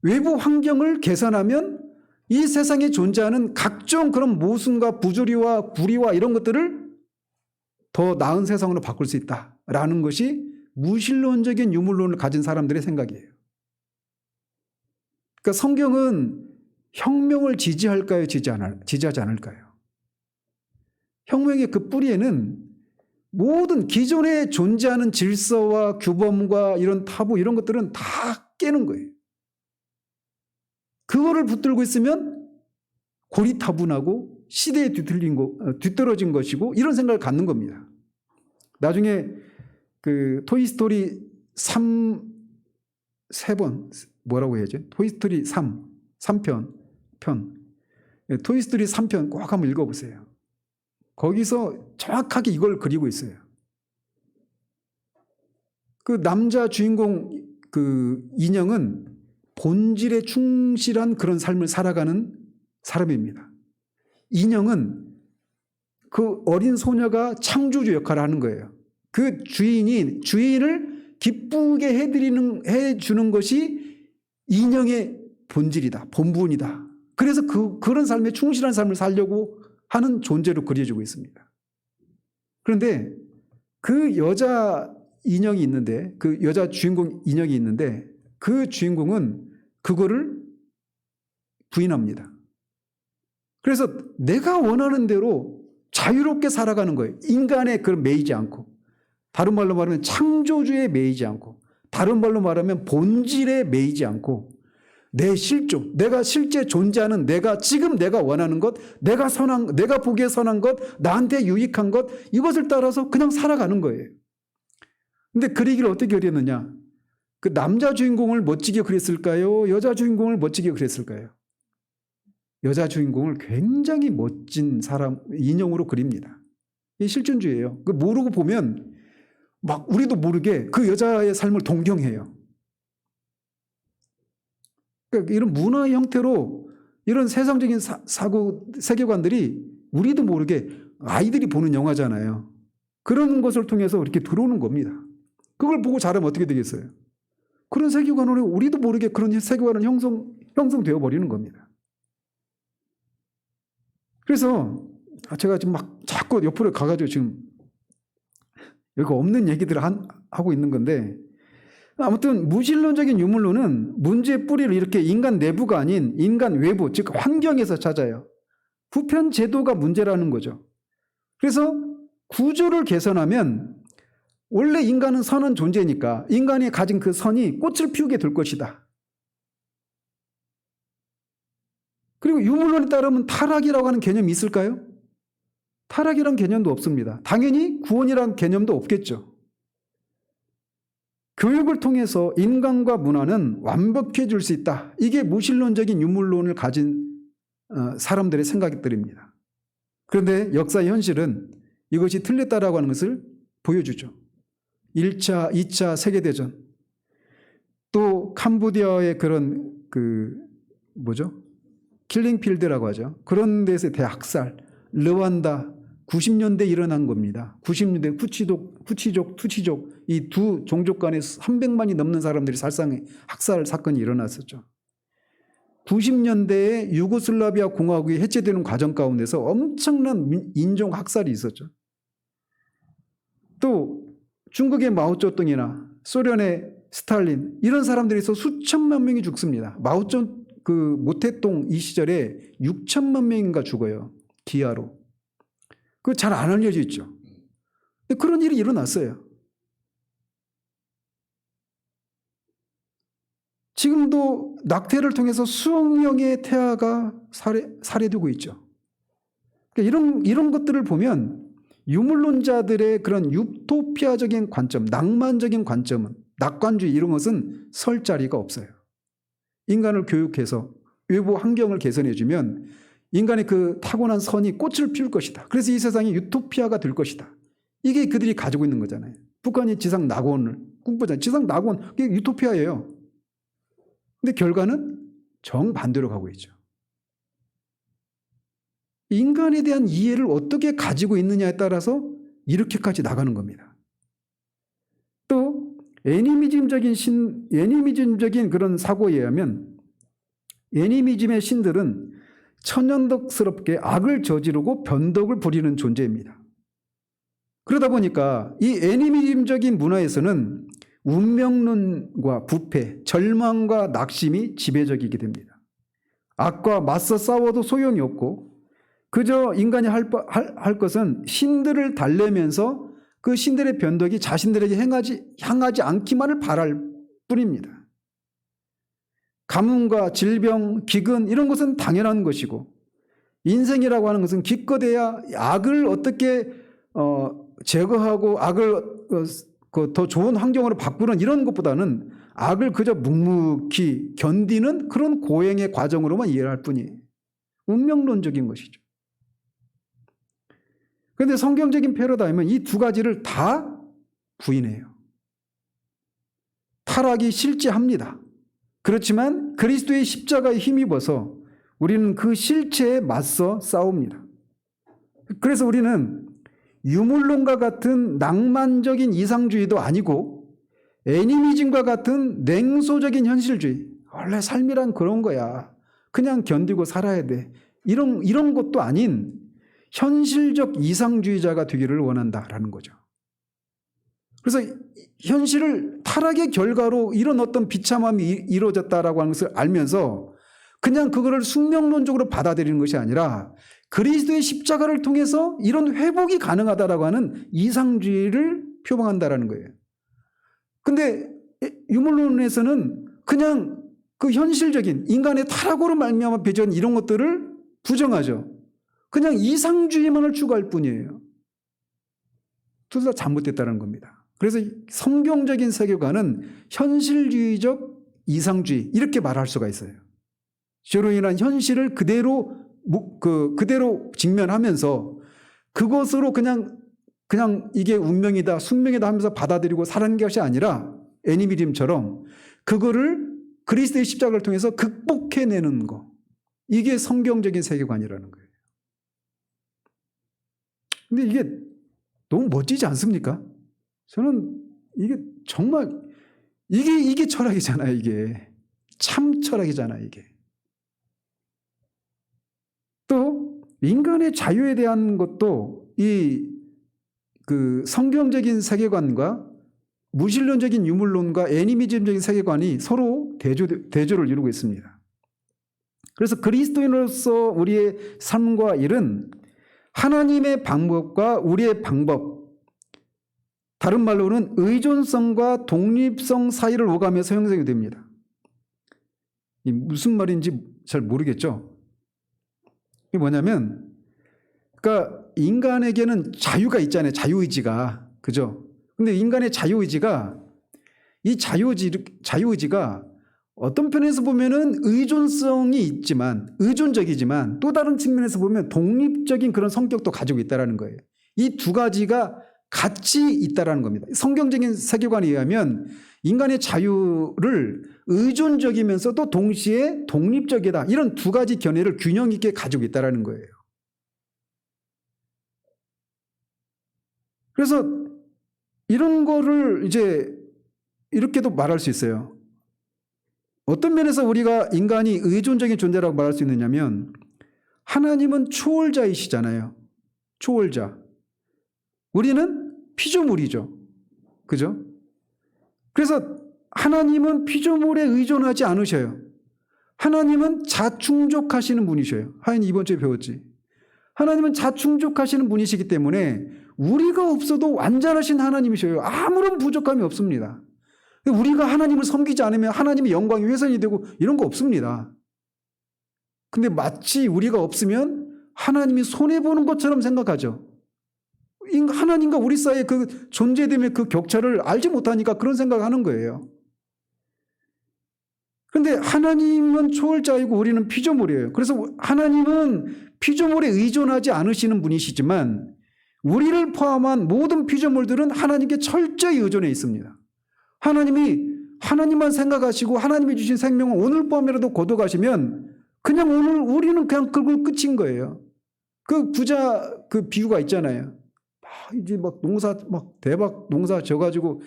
외부 환경을 개선하면 이 세상에 존재하는 각종 그런 모순과 부조리와 불의와 이런 것들을 더 나은 세상으로 바꿀 수 있다라는 것이 무신론적인 유물론을 가진 사람들의 생각이에요. 그러니까 성경은 혁명을 지지할까요? 지지하지 않을까요? 혁명의 그 뿌리에는 모든 기존에 존재하는 질서와 규범과 이런 타부 이런 것들은 다 깨는 거예요. 그거를 붙들고 있으면 고리타분하고 시대에 뒤떨어진 것이고 이런 생각을 갖는 겁니다. 나중에 그 토이스토리 3번 뭐라고 해야죠? 토이스토리 3편 토이스토리 3편 꼭 한번 읽어보세요. 거기서 정확하게 이걸 그리고 있어요. 그 남자 주인공 그 인형은 본질에 충실한 그런 삶을 살아가는 사람입니다. 인형은 그 어린 소녀가 창조주 역할을 하는 거예요. 그 주인을 기쁘게 해주는 것이 인형의 본질이다, 본분이다. 그래서 그런 삶에 충실한 삶을 살려고 하는 존재로 그려지고 있습니다. 그런데 그 여자 인형이 있는데, 그 여자 주인공 인형이 있는데, 그 주인공은 그거를 부인합니다. 그래서 내가 원하는 대로 자유롭게 살아가는 거예요. 인간의 그런 매이지 않고. 다른 말로 말하면 창조주에 매이지 않고. 다른 말로 말하면 본질에 매이지 않고. 내 실존, 내가 실제 존재하는 지금 내가 원하는 것, 내가 보기에 선한 것, 나한테 유익한 것, 이것을 따라서 그냥 살아가는 거예요. 근데 그리기를 어떻게 그렸느냐? 그 남자 주인공을 멋지게 그렸을까요? 여자 주인공을 멋지게 그렸을까요? 여자 주인공을 굉장히 멋진 인형으로 그립니다. 이게 실존주의예요. 그 모르고 보면 막 우리도 모르게 그 여자의 삶을 동경해요. 그러니까 이런 문화의 형태로 이런 세상적인 세계관들이 우리도 모르게 아이들이 보는 영화잖아요. 그런 것을 통해서 이렇게 들어오는 겁니다. 그걸 보고 자라면 어떻게 되겠어요? 그런 세계관으로 우리도 모르게 그런 세계관은 형성되어 버리는 겁니다. 그래서 제가 지금 막 자꾸 옆으로 가가지고 지금 여기 없는 얘기들을 하고 있는 건데, 아무튼 무신론적인 유물론은 문제의 뿌리를 이렇게 인간 내부가 아닌 인간 외부, 즉 환경에서 찾아요. 부패한 제도가 문제라는 거죠. 그래서 구조를 개선하면 원래 인간은 선한 존재니까 인간이 가진 그 선이 꽃을 피우게 될 것이다. 그리고 유물론에 따르면 타락이라고 하는 개념이 있을까요? 타락이란 개념도 없습니다. 당연히 구원이란 개념도 없겠죠. 교육을 통해서 인간과 문화는 완벽해질 수 있다. 이게 무신론적인 유물론을 가진 사람들의 생각들입니다. 그런데 역사의 현실은 이것이 틀렸다라고 하는 것을 보여주죠. 1차, 2차 세계대전, 또 캄보디아의 그런 킬링필드라고 하죠. 그런 데서의 대학살, 르완다, 90년대 일어난 겁니다. 90년대 후치족, 투치족 이 두 종족 간에 300만이 넘는 사람들이 학살 사건이 일어났었죠. 90년대에 유고슬라비아 공화국이 해체되는 과정 가운데서 엄청난 인종 학살이 있었죠. 또 중국의 마오쩌둥이나 소련의 스탈린 이런 사람들에서 수천만 명이 죽습니다. 모태동 이 시절에 6천만 명인가 죽어요. 기아로. 그거 잘 안 알려져 있죠. 근데 그런 일이 일어났어요. 지금도 낙태를 통해서 수억 명의 태아가 살해되고 있죠. 그러니까 이런 것들을 보면 유물론자들의 그런 유토피아적인 관점, 낭만적인 관점은, 낙관주의 이런 것은 설 자리가 없어요. 인간을 교육해서 외부 환경을 개선해주면 인간의 그 타고난 선이 꽃을 피울 것이다. 그래서 이 세상이 유토피아가 될 것이다. 이게 그들이 가지고 있는 거잖아요. 북한이 지상 낙원을 꿈꾸잖아요. 지상 낙원, 그게 유토피아예요. 근데 결과는 정반대로 가고 있죠. 인간에 대한 이해를 어떻게 가지고 있느냐에 따라서 이렇게까지 나가는 겁니다. 또 애니미즘적인 그런 사고에 의하면 애니미즘의 신들은 천연덕스럽게 악을 저지르고 변덕을 부리는 존재입니다. 그러다 보니까 이 애니미즘적인 문화에서는 운명론과 부패, 절망과 낙심이 지배적이게 됩니다. 악과 맞서 싸워도 소용이 없고 그저 인간이 할 것은 신들을 달래면서 그 신들의 변덕이 자신들에게 향하지 않기만을 바랄 뿐입니다. 가뭄과 질병, 기근 이런 것은 당연한 것이고 인생이라고 하는 것은 기껏해야 악을 어떻게 제거하고 악을 더 좋은 환경으로 바꾸는 이런 것보다는 악을 그저 묵묵히 견디는 그런 고행의 과정으로만 이해를 할 뿐이에요. 운명론적인 것이죠. 그런데 성경적인 패러다임은 이 두 가지를 다 부인해요. 타락이 실제합니다. 그렇지만 그리스도의 십자가에 힘입어서 우리는 그 실체에 맞서 싸웁니다. 그래서 우리는 유물론과 같은 낭만적인 이상주의도 아니고 애니미즘과 같은 냉소적인 현실주의, 원래 삶이란 그런 거야, 그냥 견디고 살아야 돼, 이런 것도 아닌 현실적 이상주의자가 되기를 원한다라는 거죠. 그래서 현실을 타락의 결과로 이런 어떤 비참함이 이루어졌다라고 하는 것을 알면서 그냥 그거를 숙명론적으로 받아들이는 것이 아니라 그리스도의 십자가를 통해서 이런 회복이 가능하다라고 하는 이상주의를 표방한다라는 거예요. 근데 유물론에서는 그냥 그 현실적인 인간의 타락으로 말미암아 빚어진 이런 것들을 부정하죠. 그냥 이상주의만을 추구할 뿐이에요. 둘 다 잘못됐다는 겁니다. 그래서 성경적인 세계관은 현실주의적 이상주의 이렇게 말할 수가 있어요. 죄로 인한 현실을 그대로 직면하면서 그것으로 그냥 이게 운명이다, 숙명이다 하면서 받아들이고 사는 것이 아니라 애니미즘처럼 그거를 그리스도의 십자가를 통해서 극복해내는 거, 이게 성경적인 세계관이라는 거예요. 근데 이게 너무 멋지지 않습니까? 저는 이게 정말 이게 철학이잖아요. 이게 참 철학이잖아요. 이게 또 인간의 자유에 대한 것도 그 성경적인 세계관과 무신론적인 유물론과 애니미즘적인 세계관이 서로 대조를 이루고 있습니다. 그래서 그리스도인으로서 우리의 삶과 일은 하나님의 방법과 우리의 방법, 다른 말로는 의존성과 독립성 사이를 오가면서 형성이 됩니다. 이 무슨 말인지 잘 모르겠죠? 이게 뭐냐면, 그러니까 인간에게는 자유가 있잖아요. 자유의지가. 그죠? 근데 인간의 자유의지가, 이 자유의지가 어떤 편에서 보면은 의존성이 있지만, 의존적이지만 또 다른 측면에서 보면 독립적인 그런 성격도 가지고 있다는 거예요. 이 두 가지가 같이 있다는 겁니다. 성경적인 세계관에 의하면 인간의 자유를 의존적이면서도 동시에 독립적이다, 이런 두 가지 견해를 균형 있게 가지고 있다는 거예요. 그래서 이런 거를 이제 이렇게도 말할 수 있어요. 어떤 면에서 우리가 인간이 의존적인 존재라고 말할 수 있느냐면 하나님은 초월자이시잖아요. 초월자. 우리는 피조물이죠. 그죠? 그래서 하나님은 피조물에 의존하지 않으셔요. 하나님은 자충족하시는 분이셔요. 하인 이번 주에 배웠지. 하나님은 자충족하시는 분이시기 때문에 우리가 없어도 완전하신 하나님이셔요. 아무런 부족함이 없습니다. 우리가 하나님을 섬기지 않으면 하나님의 영광이 훼손이 되고 이런 거 없습니다. 근데 마치 우리가 없으면 하나님이 손해보는 것처럼 생각하죠. 하나님과 우리 사이의 그 존재됨의 그 격차를 알지 못하니까 그런 생각을 하는 거예요. 그런데 하나님은 초월자이고 우리는 피조물이에요. 그래서 하나님은 피조물에 의존하지 않으시는 분이시지만 우리를 포함한 모든 피조물들은 하나님께 철저히 의존해 있습니다. 하나님만 생각하시고 하나님이 주신 생명을 오늘 밤이라도 거둬가시면 그냥 오늘 우리는 그냥 그걸 끝인 거예요. 그 부자 그 비유가 있잖아요. 이제 막 농사 막 대박 농사 져가지고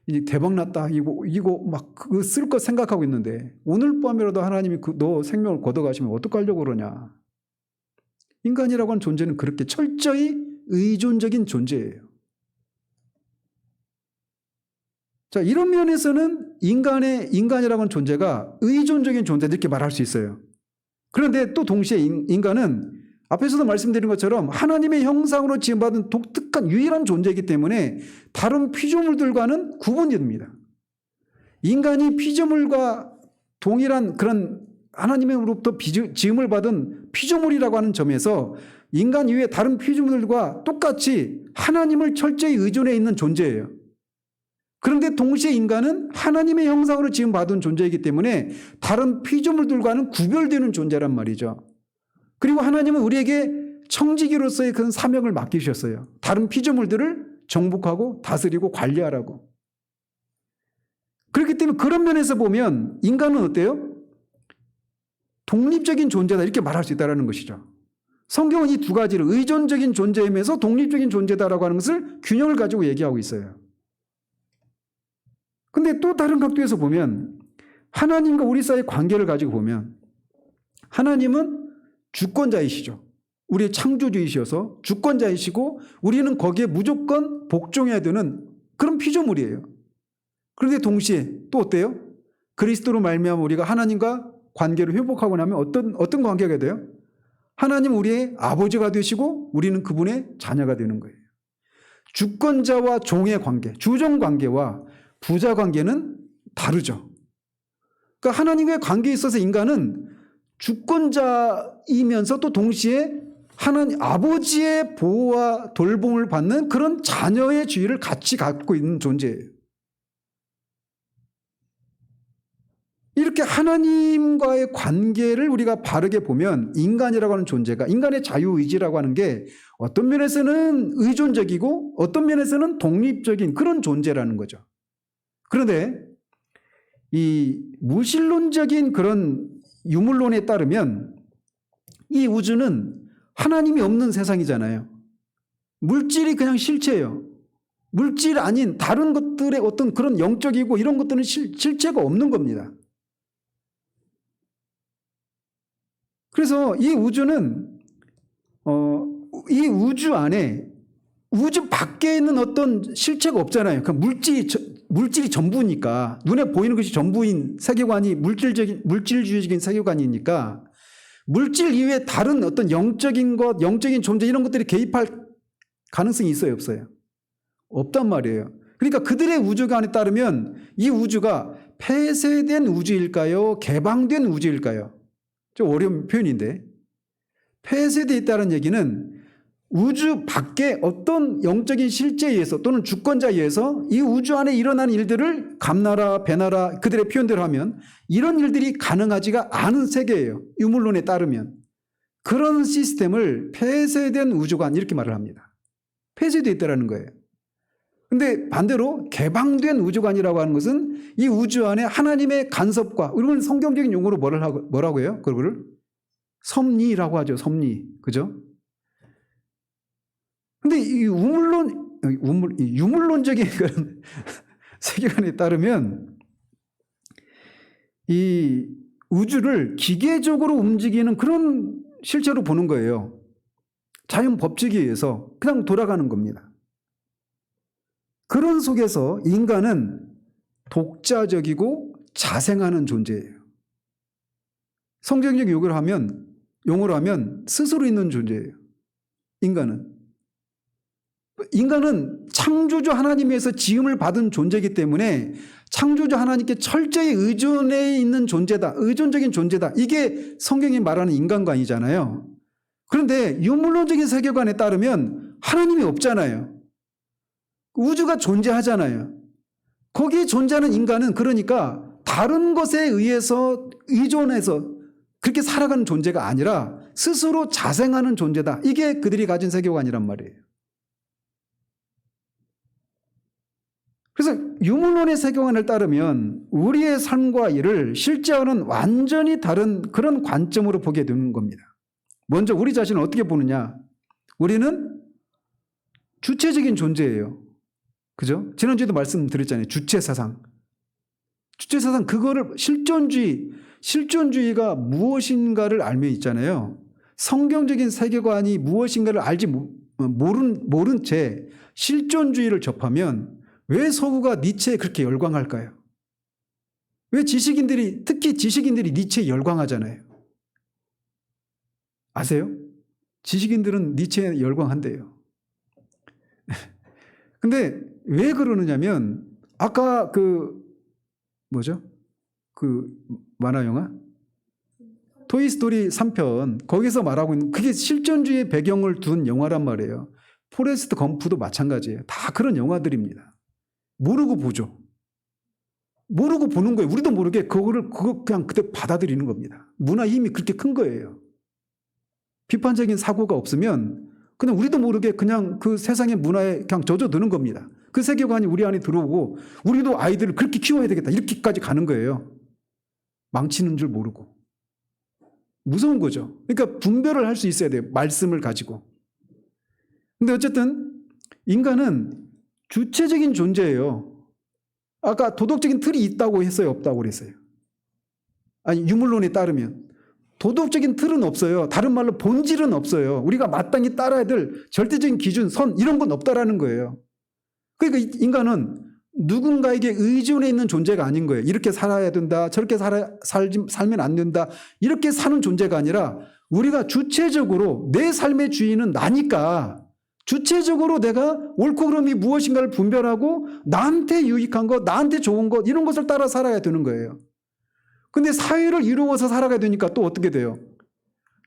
이제 대박 났다 이거 막 그 쓸 것 생각하고 있는데 오늘 밤이라도 하나님이 너 생명을 거둬가시면 어떡하려고 그러냐. 인간이라고 하는 존재는 그렇게 철저히 의존적인 존재예요. 자, 이런 면에서는 인간이라고 하는 존재가 의존적인 존재다 이렇게 말할 수 있어요. 그런데 또 동시에 인간은 앞에서도 말씀드린 것처럼 하나님의 형상으로 지음받은 독특한 유일한 존재이기 때문에 다른 피조물들과는 구분이 됩니다. 인간이 피조물과 동일한 그런 하나님으로부터 지음을 받은 피조물이라고 하는 점에서 인간 이외의 다른 피조물들과 똑같이 하나님을 철저히 의존해 있는 존재예요. 그런데 동시에 인간은 하나님의 형상으로 지음받은 존재이기 때문에 다른 피조물들과는 구별되는 존재란 말이죠. 그리고 하나님은 우리에게 청지기로서의 그런 사명을 맡기셨어요. 다른 피조물들을 정복하고 다스리고 관리하라고. 그렇기 때문에 그런 면에서 보면 인간은 어때요? 독립적인 존재다 이렇게 말할 수 있다는 것이죠. 성경은 이 두 가지를 의존적인 존재이면서 독립적인 존재다라고 하는 것을 균형을 가지고 얘기하고 있어요. 근데 또 다른 각도에서 보면 하나님과 우리 사이의 관계를 가지고 보면 하나님은 주권자이시죠. 우리의 창조주이셔서 주권자이시고 우리는 거기에 무조건 복종해야 되는 그런 피조물이에요. 그런데 동시에 또 어때요? 그리스도로 말미암아 우리가 하나님과 관계를 회복하고 나면 어떤 관계가 돼요? 하나님 우리의 아버지가 되시고 우리는 그분의 자녀가 되는 거예요. 주권자와 종의 관계, 주종 관계와 부자 관계는 다르죠. 그러니까 하나님과의 관계에 있어서 인간은 주권자이면서 또 동시에 하나님 아버지의 보호와 돌봄을 받는 그런 자녀의 지위를 같이 갖고 있는 존재예요. 이렇게 하나님과의 관계를 우리가 바르게 보면 인간이라고 하는 존재가 인간의 자유의지라고 하는 게 어떤 면에서는 의존적이고 어떤 면에서는 독립적인 그런 존재라는 거죠. 그런데 이 무신론적인 그런 유물론에 따르면 이 우주는 하나님이 없는 세상이잖아요. 물질이 그냥 실체예요. 물질 아닌 다른 것들의 어떤 그런 영적이고 이런 것들은 실체가 없는 겁니다. 그래서 이 우주는 이 우주 안에 우주 밖에 있는 어떤 실체가 없잖아요. 그러니까 물질이 전부니까 눈에 보이는 것이 전부인 세계관이 물질주의적인 세계관이니까 물질 이외에 다른 어떤 영적인 것, 영적인 존재 이런 것들이 개입할 가능성이 있어요, 없어요? 없단 말이에요. 그러니까 그들의 우주관에 따르면 이 우주가 폐쇄된 우주일까요? 개방된 우주일까요? 좀 어려운 표현인데 폐쇄되어 있다는 얘기는 우주 밖에 어떤 영적인 실제에 의해서 또는 주권자에 의해서 이 우주 안에 일어나는 일들을 감나라 배나라 그들의 표현대로 하면 이런 일들이 가능하지가 않은 세계예요. 유물론에 따르면. 그런 시스템을 폐쇄된 우주관 이렇게 말을 합니다. 폐쇄되어 있다는 거예요. 근데 반대로 개방된 우주관이라고 하는 것은 이 우주 안에 하나님의 간섭과 우리는 성경적인 용어로 뭐라고 해요? 그거를 섭리라고 하죠. 섭리. 그죠? 근데 이 유물론적인 그런 세계관에 따르면 이 우주를 기계적으로 움직이는 그런 실제로 보는 거예요. 자연 법칙에 의해서 그냥 돌아가는 겁니다. 그런 속에서 인간은 독자적이고 자생하는 존재예요. 성경적 용어로 하면 스스로 있는 존재예요. 인간은 창조주 하나님에서 지음을 받은 존재이기 때문에 창조주 하나님께 철저히 의존해 있는 존재다. 의존적인 존재다. 이게 성경이 말하는 인간관이잖아요. 그런데 유물론적인 세계관에 따르면 하나님이 없잖아요. 우주가 존재하잖아요. 거기에 존재하는 인간은 그러니까 다른 것에 의해서 의존해서 그렇게 살아가는 존재가 아니라 스스로 자생하는 존재다. 이게 그들이 가진 세계관이란 말이에요. 그래서 유물론의 세계관을 따르면 우리의 삶과 일을 실제와는 완전히 다른 그런 관점으로 보게 되는 겁니다. 먼저 우리 자신을 어떻게 보느냐? 우리는 주체적인 존재예요. 그죠? 지난주에도 말씀드렸잖아요. 주체사상. 주체사상, 그거를 실존주의가 무엇인가를 알며 있잖아요. 성경적인 세계관이 무엇인가를 알지 모른 채 실존주의를 접하면 왜 서구가 니체에 그렇게 열광할까요? 왜 특히 지식인들이 니체에 열광하잖아요. 아세요? 지식인들은 니체에 열광한대요. 근데 왜 그러느냐면 아까 만화 영화? 토이스토리 3편 거기서 말하고 있는 그게 실존주의의 배경을 둔 영화란 말이에요. 포레스트 검프도 마찬가지예요. 다 그런 영화들입니다. 모르고 보죠. 모르고 보는 거예요. 우리도 모르게 그거 그냥 그때 받아들이는 겁니다. 문화의 힘이 그렇게 큰 거예요. 비판적인 사고가 없으면 그냥 우리도 모르게 그냥 그 세상의 문화에 그냥 젖어드는 겁니다. 그 세계관이 우리 안에 들어오고 우리도 아이들을 그렇게 키워야 되겠다. 이렇게까지 가는 거예요. 망치는 줄 모르고. 무서운 거죠. 그러니까 분별을 할 수 있어야 돼요. 말씀을 가지고. 근데 어쨌든 인간은 주체적인 존재예요. 아까 도덕적인 틀이 있다고 했어요? 없다고 그랬어요? 아니, 유물론에 따르면. 도덕적인 틀은 없어요. 다른 말로 본질은 없어요. 우리가 마땅히 따라야 될 절대적인 기준, 선 이런 건 없다라는 거예요. 그러니까 인간은 누군가에게 의존해 있는 존재가 아닌 거예요. 이렇게 살아야 된다. 저렇게 살면 안 된다. 이렇게 사는 존재가 아니라 우리가 주체적으로 내 삶의 주인은 나니까 주체적으로 내가 옳고 그름이 무엇인가를 분별하고 나한테 유익한 것, 나한테 좋은 것 이런 것을 따라 살아야 되는 거예요. 근데 사회를 이루어서 살아가야 되니까 또 어떻게 돼요?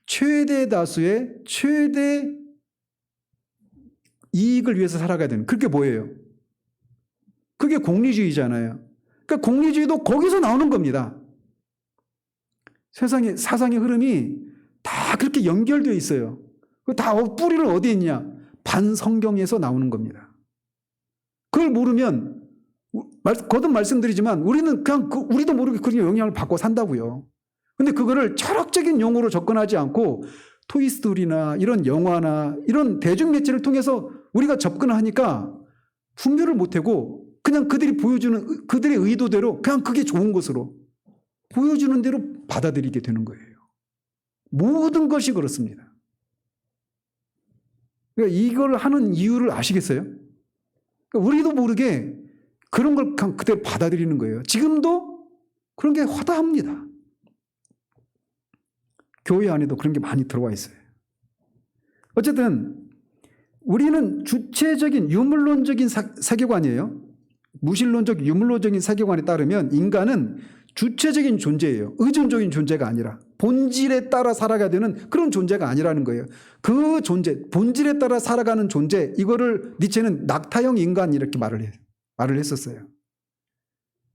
최대 다수의 최대 이익을 위해서 살아가야 되는 그게 뭐예요? 그게 공리주의잖아요. 그러니까 공리주의도 거기서 나오는 겁니다. 사상의 흐름이 다 그렇게 연결되어 있어요. 다 뿌리를 어디에 있냐? 반성경에서 나오는 겁니다. 그걸 모르면 거듭 말씀드리지만 우리는 그냥 우리도 모르게 그런 영향을 받고 산다고요. 근데 그거를 철학적인 용어로 접근하지 않고 토이스토리나 이런 영화나 이런 대중매체를 통해서 우리가 접근을 하니까 분별을 못하고 그냥 그들이 보여주는 그들의 의도대로 그냥 그게 좋은 것으로 보여주는 대로 받아들이게 되는 거예요. 모든 것이 그렇습니다. 그러니까 이걸 하는 이유를 아시겠어요? 그러니까 우리도 모르게 그런 걸 그냥 그대로 받아들이는 거예요. 지금도 그런 게 허다합니다. 교회 안에도 그런 게 많이 들어와 있어요. 어쨌든 우리는 주체적인 유물론적인 세계관이에요. 무신론적 유물론적인 세계관에 따르면 인간은 주체적인 존재예요. 의존적인 존재가 아니라 본질에 따라 살아가야 되는 그런 존재가 아니라는 거예요. 그 존재, 본질에 따라 살아가는 존재, 이거를 니체는 낙타형 인간 이렇게 말을 했었어요.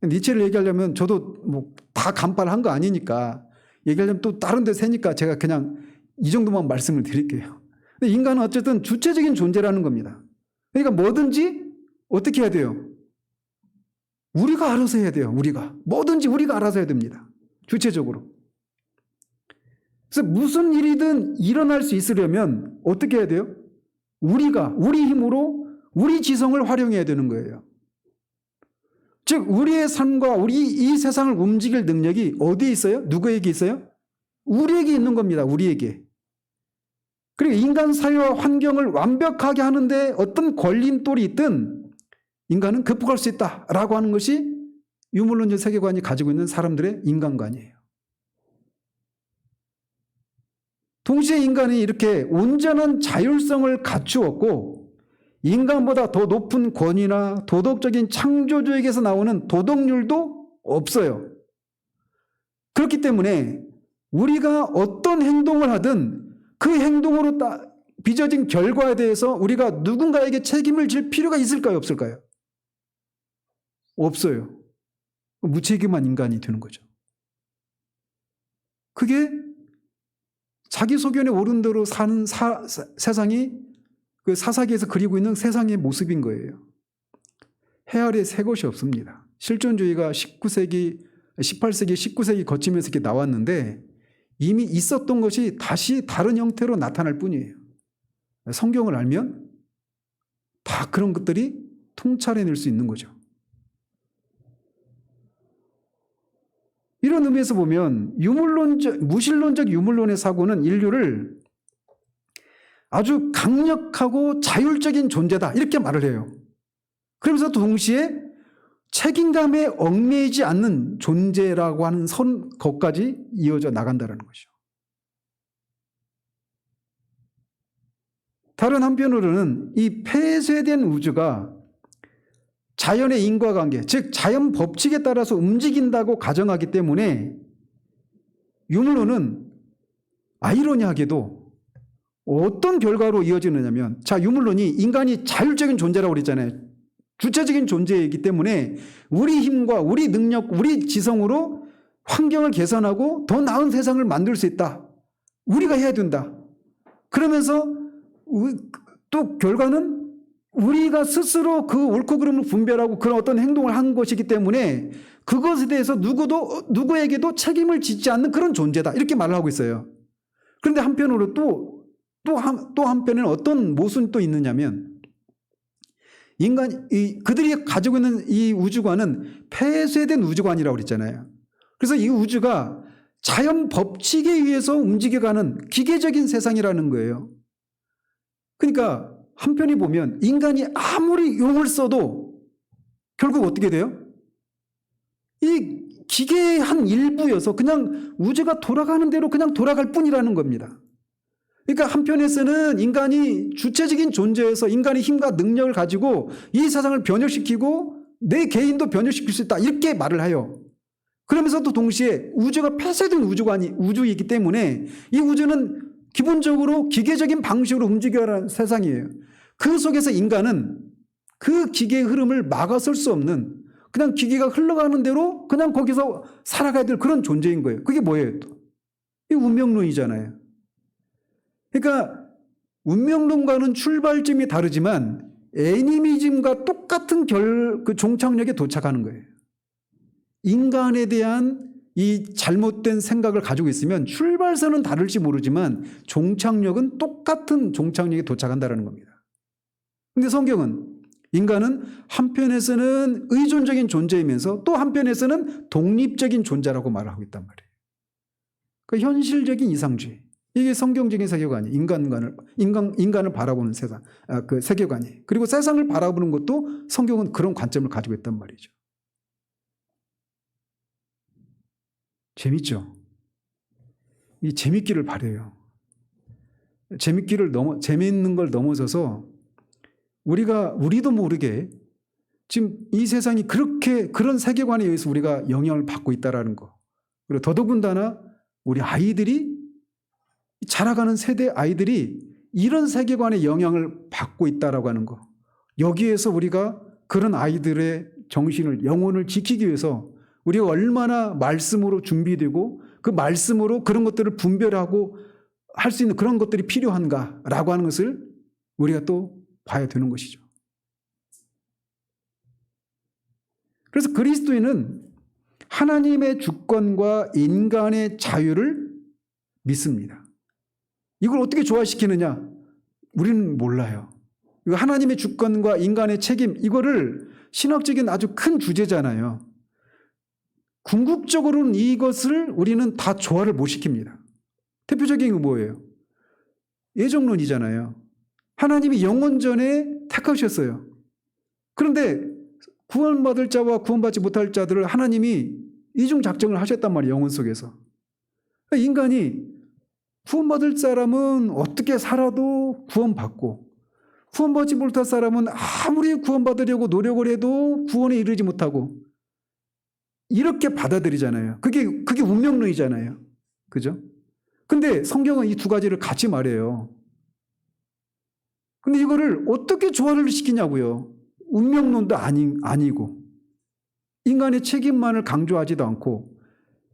니체를 얘기하려면 저도 뭐 다 간판한 거 아니니까 얘기하려면 또 다른 데 새니까 제가 그냥 이 정도만 말씀을 드릴게요. 근데 인간은 어쨌든 주체적인 존재라는 겁니다. 그러니까 뭐든지 어떻게 해야 돼요? 우리가 알아서 해야 돼요. 뭐든지 우리가 알아서 해야 됩니다. 주체적으로. 그래서 무슨 일이든 일어날 수 있으려면 어떻게 해야 돼요? 우리 힘으로 우리 지성을 활용해야 되는 거예요. 즉 우리의 삶과 우리 이 세상을 움직일 능력이 어디에 있어요? 누구에게 있어요? 우리에게 있는 겁니다. 우리에게. 그리고 인간 사회와 환경을 완벽하게 하는데 어떤 걸림돌이 있든 인간은 극복할 수 있다라고 하는 것이 유물론적 세계관이 가지고 있는 사람들의 인간관이에요. 동시에 인간이 이렇게 온전한 자율성을 갖추었고 인간보다 더 높은 권위나 도덕적인 창조주에게서 나오는 도덕률도 없어요. 그렇기 때문에 우리가 어떤 행동을 하든 그 행동으로 빚어진 결과에 대해서 우리가 누군가에게 책임을 질 필요가 있을까요? 없을까요? 없어요. 무책임한 인간이 되는 거죠. 그게 자기 소견에 오른 대로 사는 세상이 그 사사기에서 그리고 있는 세상의 모습인 거예요. 해 아래 새 것이 없습니다. 실존주의가 18세기, 19세기 거치면서 이렇게 나왔는데 이미 있었던 것이 다시 다른 형태로 나타날 뿐이에요. 성경을 알면 다 그런 것들이 통찰해낼 수 있는 거죠. 이런 의미에서 보면 무신론적 유물론의 사고는 인류를 아주 강력하고 자율적인 존재다 이렇게 말을 해요. 그러면서 동시에 책임감에 얽매이지 않는 존재라고 하는 것까지 이어져 나간다는 것이죠. 다른 한편으로는 이 폐쇄된 우주가 자연의 인과관계, 즉 자연 법칙에 따라서 움직인다고 가정하기 때문에 유물론은 아이러니하게도 어떤 결과로 이어지느냐면, 자, 유물론이 인간이 자율적인 존재라고 그랬잖아요. 주체적인 존재이기 때문에 우리 힘과 우리 능력, 우리 지성으로 환경을 개선하고 더 나은 세상을 만들 수 있다. 우리가 해야 된다. 그러면서 또 결과는 우리가 스스로 그 옳고 그름을 분별하고 그런 어떤 행동을 한 것이기 때문에 그것에 대해서 누구에게도 책임을 지지 않는 그런 존재다. 이렇게 말을 하고 있어요. 그런데 한편으로 또 한편에는 어떤 모순이 또 있느냐면 그들이 가지고 있는 이 우주관은 폐쇄된 우주관이라고 그랬잖아요. 그래서 이 우주가 자연 법칙에 의해서 움직여가는 기계적인 세상이라는 거예요. 그러니까 한편이 보면 인간이 아무리 용을 써도 결국 어떻게 돼요? 이 기계의 한 일부여서 그냥 우주가 돌아가는 대로 그냥 돌아갈 뿐이라는 겁니다. 그러니까 한편에서는 인간이 주체적인 존재여서 인간의 힘과 능력을 가지고 이 세상을 변혁시키고 내 개인도 변혁시킬 수 있다 이렇게 말을 해요. 그러면서도 동시에 우주가 폐쇄된 우주이기 때문에 이 우주는 기본적으로 기계적인 방식으로 움직여가는 세상이에요. 그 속에서 인간은 그 기계의 흐름을 막아설 수 없는 그냥 기계가 흘러가는 대로 그냥 거기서 살아가야 될 그런 존재인 거예요. 그게 뭐예요? 또? 이 운명론이잖아요. 그러니까 운명론과는 출발점이 다르지만 애니미즘과 똑같은 그 종착역에 도착하는 거예요. 인간에 대한 이 잘못된 생각을 가지고 있으면 출발선은 다를지 모르지만 종착역은 똑같은 종착역에 도착한다는 겁니다. 그런데 성경은 인간은 한편에서는 의존적인 존재이면서 또 한편에서는 독립적인 존재라고 말하고 있단 말이에요. 그러니까 현실적인 이상주의. 이게 성경적인 세계관이 인간을 바라보는 세상, 그 세계관이. 그리고 세상을 바라보는 것도 성경은 그런 관점을 가지고 있단 말이죠. 재밌죠? 이 재밌기를 바래요. 재밌는 걸 넘어서서 우리도 모르게 지금 이 세상이 그런 세계관에 의해서 우리가 영향을 받고 있다라는 거. 그리고 더더군다나 우리 아이들이 자라가는 세대 아이들이 이런 세계관의 영향을 받고 있다라고 하는 거. 여기에서 우리가 그런 아이들의 정신을, 영혼을 지키기 위해서 우리가 얼마나 말씀으로 준비되고 그 말씀으로 그런 것들을 분별하고 할 수 있는 그런 것들이 필요한가라고 하는 것을 우리가 또 봐야 되는 것이죠. 그래서 그리스도인은 하나님의 주권과 인간의 자유를 믿습니다. 이걸 어떻게 조화시키느냐? 우리는 몰라요. 하나님의 주권과 인간의 책임, 이거를 신학적인 아주 큰 주제잖아요. 궁극적으로는 이것을 우리는 다 조화를 못 시킵니다. 대표적인 게 뭐예요? 예정론이잖아요. 하나님이 영원전에 택하셨어요. 그런데 구원받을 자와 구원받지 못할 자들을 하나님이 이중 작정을 하셨단 말이에요. 영혼 속에서. 인간이 구원받을 사람은 어떻게 살아도 구원받고, 구원받지 못할 사람은 아무리 구원받으려고 노력을 해도 구원에 이르지 못하고, 이렇게 받아들이잖아요. 그게 운명론이잖아요. 그죠? 근데 성경은 이 두 가지를 같이 말해요. 근데 이거를 어떻게 조화를 시키냐고요. 운명론도 아니고, 인간의 책임만을 강조하지도 않고,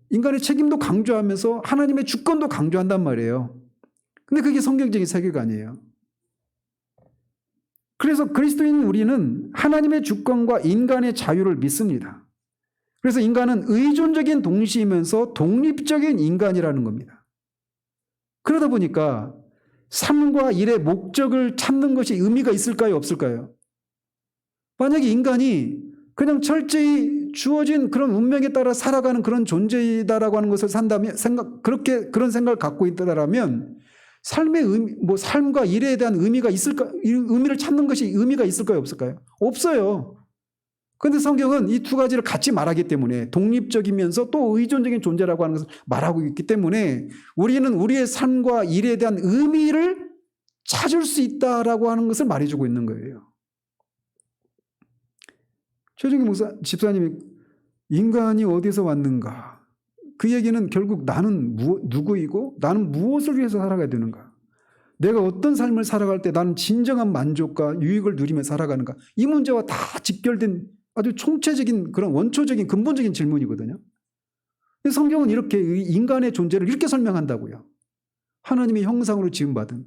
인간의 책임도 강조하면서 하나님의 주권도 강조한단 말이에요. 근데 그게 성경적인 세계관이에요. 그래서 그리스도인 우리는 하나님의 주권과 인간의 자유를 믿습니다. 그래서 인간은 의존적인 동시이면서 독립적인 인간이라는 겁니다. 그러다 보니까 삶과 일의 목적을 찾는 것이 의미가 있을까요, 없을까요? 만약에 인간이 그냥 철저히 주어진 그런 운명에 따라 살아가는 그런 존재이다라고 하는 것을 산다면, 그런 생각을 갖고 있다라면 삶의 삶과 일에 대한 의미가 있을까, 의미를 찾는 것이 의미가 있을까요, 없을까요? 없어요. 그런데 성경은 이 두 가지를 같이 말하기 때문에 독립적이면서 또 의존적인 존재라고 하는 것을 말하고 있기 때문에 우리는 우리의 삶과 일에 대한 의미를 찾을 수 있다라고 하는 것을 말해주고 있는 거예요. 최정기 집사님이 인간이 어디서 왔는가? 그 얘기는 결국 나는 누구이고 나는 무엇을 위해서 살아가야 되는가? 내가 어떤 삶을 살아갈 때 나는 진정한 만족과 유익을 누리며 살아가는가? 이 문제와 다 직결된 아주 총체적인 그런 원초적인 근본적인 질문이거든요. 성경은 이렇게 인간의 존재를 이렇게 설명한다고요. 하나님의 형상으로 지음받은.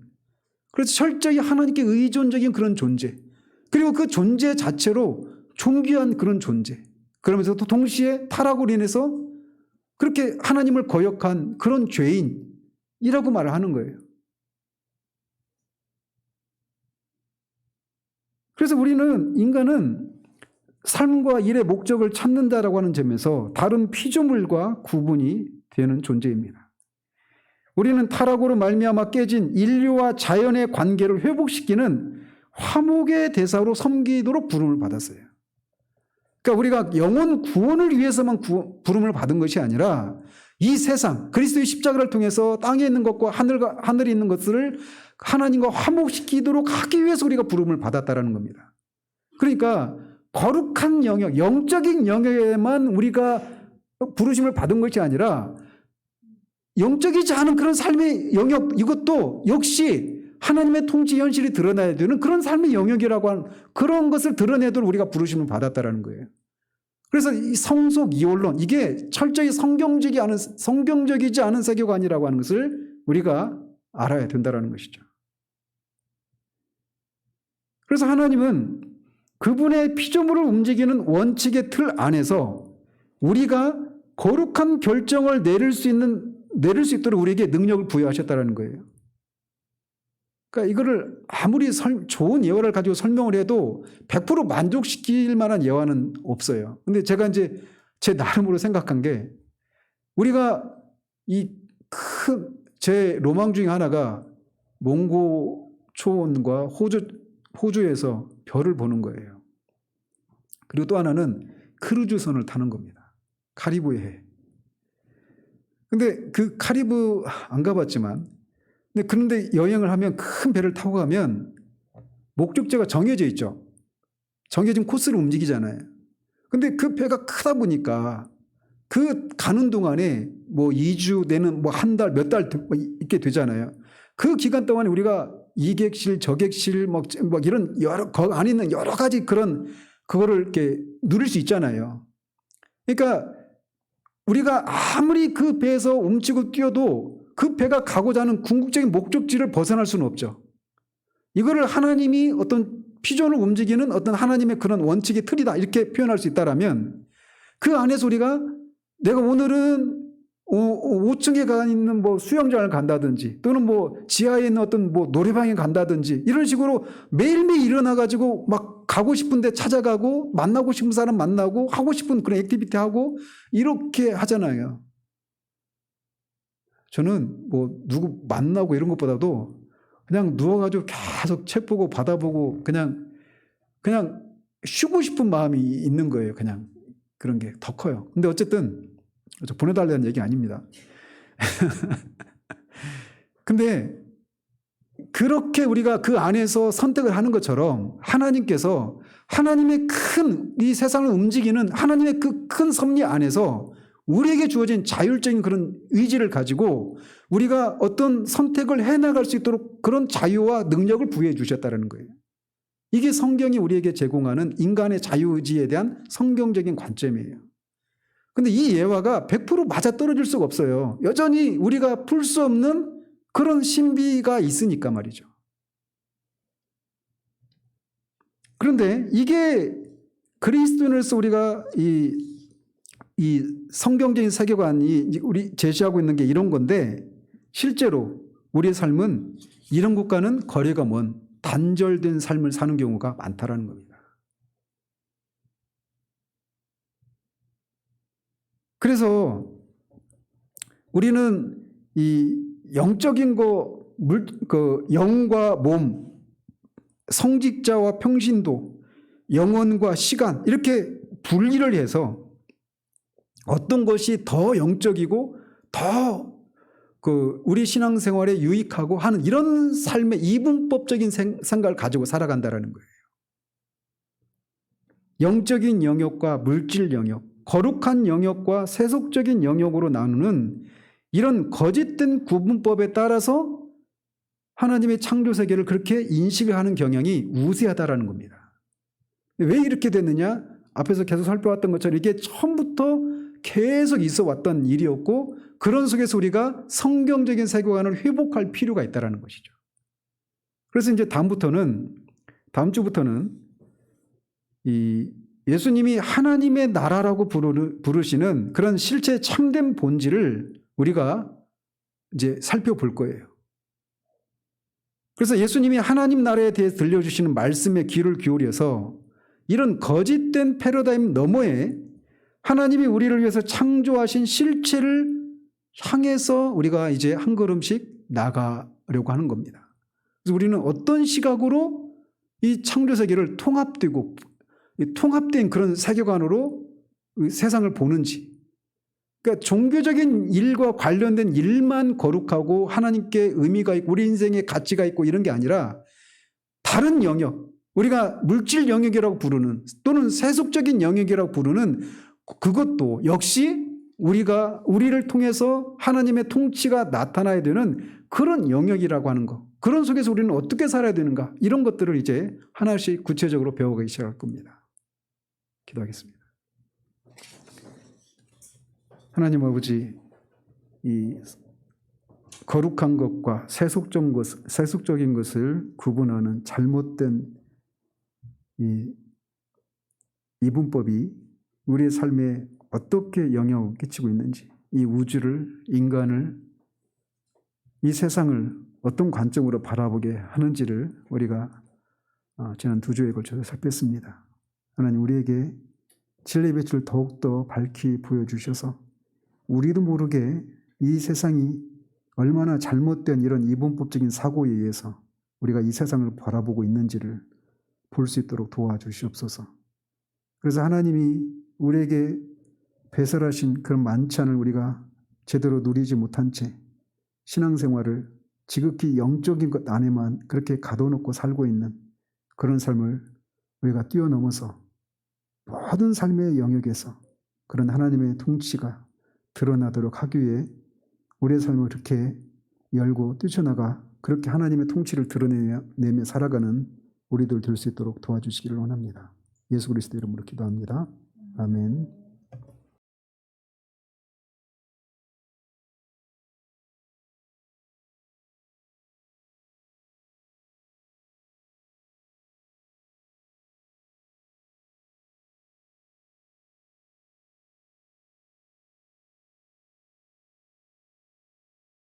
그래서 철저히 하나님께 의존적인 그런 존재. 그리고 그 존재 자체로 존귀한 그런 존재. 그러면서 또 동시에 타락으로 인해서 그렇게 하나님을 거역한 그런 죄인이라고 말을 하는 거예요. 그래서 인간은 삶과 일의 목적을 찾는다라고 하는 점에서 다른 피조물과 구분이 되는 존재입니다. 우리는 타락으로 말미암아 깨진 인류와 자연의 관계를 회복시키는 화목의 대사로 섬기도록 부름을 받았어요. 그러니까 우리가 영혼 구원을 위해서만 부름을 받은 것이 아니라 이 세상, 그리스도의 십자가를 통해서 땅에 있는 것과 하늘에 있는 것을 하나님과 화목시키도록 하기 위해서 우리가 부름을 받았다라는 겁니다. 그러니까 거룩한 영역, 영적인 영역에만 우리가 부르심을 받은 것이 아니라 영적이지 않은 그런 삶의 영역, 이것도 역시 하나님의 통치 현실이 드러나야 되는 그런 삶의 영역이라고 하는 그런 것을 드러내도록 우리가 부르심을 받았다라는 거예요. 그래서 이 성속 이원론, 이게 철저히 성경적이지 않은 세계관이라고 하는 것을 우리가 알아야 된다라는 것이죠. 그래서 하나님은 그분의 피조물을 움직이는 원칙의 틀 안에서 우리가 거룩한 결정을 내릴 수 있도록 우리에게 능력을 부여하셨다는 거예요. 그러니까 이거를 아무리 좋은 예화를 가지고 설명을 해도 100% 만족시킬 만한 예화는 없어요. 근데 제가 이제 제 나름으로 생각한 게 우리가 제 로망 중에 하나가 몽고 초원과 호주에서 별을 보는 거예요. 그리고 또 하나는 크루즈선을 타는 겁니다. 카리브해 해. 근데 그 카리브 안 가봤지만 그런데 여행을 하면 큰 배를 타고 가면 목적지가 정해져 있죠. 정해진 코스를 움직이잖아요. 근데 그 배가 크다 보니까 그 가는 동안에 2주 내는 한 달, 몇 달 있게 되잖아요. 그 기간 동안에 우리가 이 객실, 저 객실, 이런 거 안에 있는 여러 가지 그거를 이렇게 누릴 수 있잖아요. 그러니까 우리가 아무리 그 배에서 움츠고 뛰어도 그 배가 가고자 하는 궁극적인 목적지를 벗어날 수는 없죠. 이거를 하나님이 어떤 피조를 움직이는 어떤 하나님의 그런 원칙의 틀이다 이렇게 표현할 수 있다라면 그 안에서 우리가 내가 오늘은 5층에 가 있는 뭐 수영장을 간다든지 또는 뭐 지하에 있는 어떤 뭐 노래방에 간다든지 이런 식으로 매일매일 일어나가지고 막 가고 싶은데 찾아가고 만나고 싶은 사람 만나고 하고 싶은 그런 액티비티 하고 이렇게 하잖아요. 저는 뭐 누구 만나고 이런 것보다도 그냥 누워가지고 계속 책 보고 바다 보고 그냥 쉬고 싶은 마음이 있는 거예요. 그냥 그런 게 더 커요. 근데 어쨌든 저 보내달라는 얘기 아닙니다. 근데 그렇게 우리가 그 안에서 선택을 하는 것처럼 하나님께서 하나님의 큰 이 세상을 움직이는 하나님의 그 큰 섭리 안에서 우리에게 주어진 자율적인 그런 의지를 가지고 우리가 어떤 선택을 해나갈 수 있도록 그런 자유와 능력을 부여해 주셨다는 거예요. 이게 성경이 우리에게 제공하는 인간의 자유의지에 대한 성경적인 관점이에요. 근데 이 예화가 100% 맞아떨어질 수가 없어요. 여전히 우리가 풀 수 없는 그런 신비가 있으니까 말이죠. 그런데 이게 그리스도인으로서 우리가 이 성경적인 세계관이 우리 제시하고 있는 게 이런 건데 실제로 우리의 삶은 이런 것과는 거리가 먼 단절된 삶을 사는 경우가 많다라는 겁니다. 그래서 우리는 이 영적인 그 영과 몸, 성직자와 평신도, 영혼과 시간 이렇게 분리를 해서 어떤 것이 더 영적이고 더 우리 신앙생활에 유익하고 하는 이런 삶의 이분법적인 생각을 가지고 살아간다는 거예요. 영적인 영역과 물질 영역, 거룩한 영역과 세속적인 영역으로 나누는 이런 거짓된 구분법에 따라서 하나님의 창조 세계를 그렇게 인식을 하는 경향이 우세하다라는 겁니다. 왜 이렇게 됐느냐? 앞에서 계속 살펴왔던 것처럼 이게 처음부터 계속 있어 왔던 일이었고 그런 속에서 우리가 성경적인 세계관을 회복할 필요가 있다는 것이죠. 그래서 이제 다음 주부터는 이 예수님이 하나님의 나라라고 부르시는 그런 실제 참된 본질을 우리가 이제 살펴볼 거예요. 그래서 예수님이 하나님 나라에 대해서 들려주시는 말씀에 귀를 기울여서 이런 거짓된 패러다임 너머에 하나님이 우리를 위해서 창조하신 실체를 향해서 우리가 이제 한 걸음씩 나가려고 하는 겁니다. 그래서 우리는 어떤 시각으로 이 창조 세계를 통합된 그런 세계관으로 세상을 보는지, 그러니까 종교적인 일과 관련된 일만 거룩하고 하나님께 의미가 있고 우리 인생에 가치가 있고 이런 게 아니라 다른 영역, 우리가 물질 영역이라고 부르는 또는 세속적인 영역이라고 부르는 그것도 역시 우리를 통해서 하나님의 통치가 나타나야 되는 그런 영역이라고 하는 것. 그런 속에서 우리는 어떻게 살아야 되는가? 이런 것들을 이제 하나씩 구체적으로 배워가기 시작할 겁니다. 기도하겠습니다. 하나님 아버지, 이 거룩한 것과 세속적인 것을 구분하는 잘못된 이 이분법이 우리의 삶에 어떻게 영향을 끼치고 있는지, 이 우주를, 인간을, 이 세상을 어떤 관점으로 바라보게 하는지를 우리가 지난 2주에 걸쳐서 살폈습니다. 하나님, 우리에게 진리의 빛을 더욱더 밝히 보여주셔서 우리도 모르게 이 세상이 얼마나 잘못된 이런 이분법적인 사고에 의해서 우리가 이 세상을 바라보고 있는지를 볼 수 있도록 도와주시옵소서. 그래서 하나님이 우리에게 배설하신 그런 만찬을 우리가 제대로 누리지 못한 채 신앙생활을 지극히 영적인 것 안에만 그렇게 가둬놓고 살고 있는 그런 삶을 우리가 뛰어넘어서 모든 삶의 영역에서 그런 하나님의 통치가 드러나도록 하기 위해 우리의 삶을 그렇게 열고 뛰쳐나가 그렇게 하나님의 통치를 드러내며 살아가는 우리들 될 수 있도록 도와주시기를 원합니다. 예수 그리스도 이름으로 기도합니다. 아멘.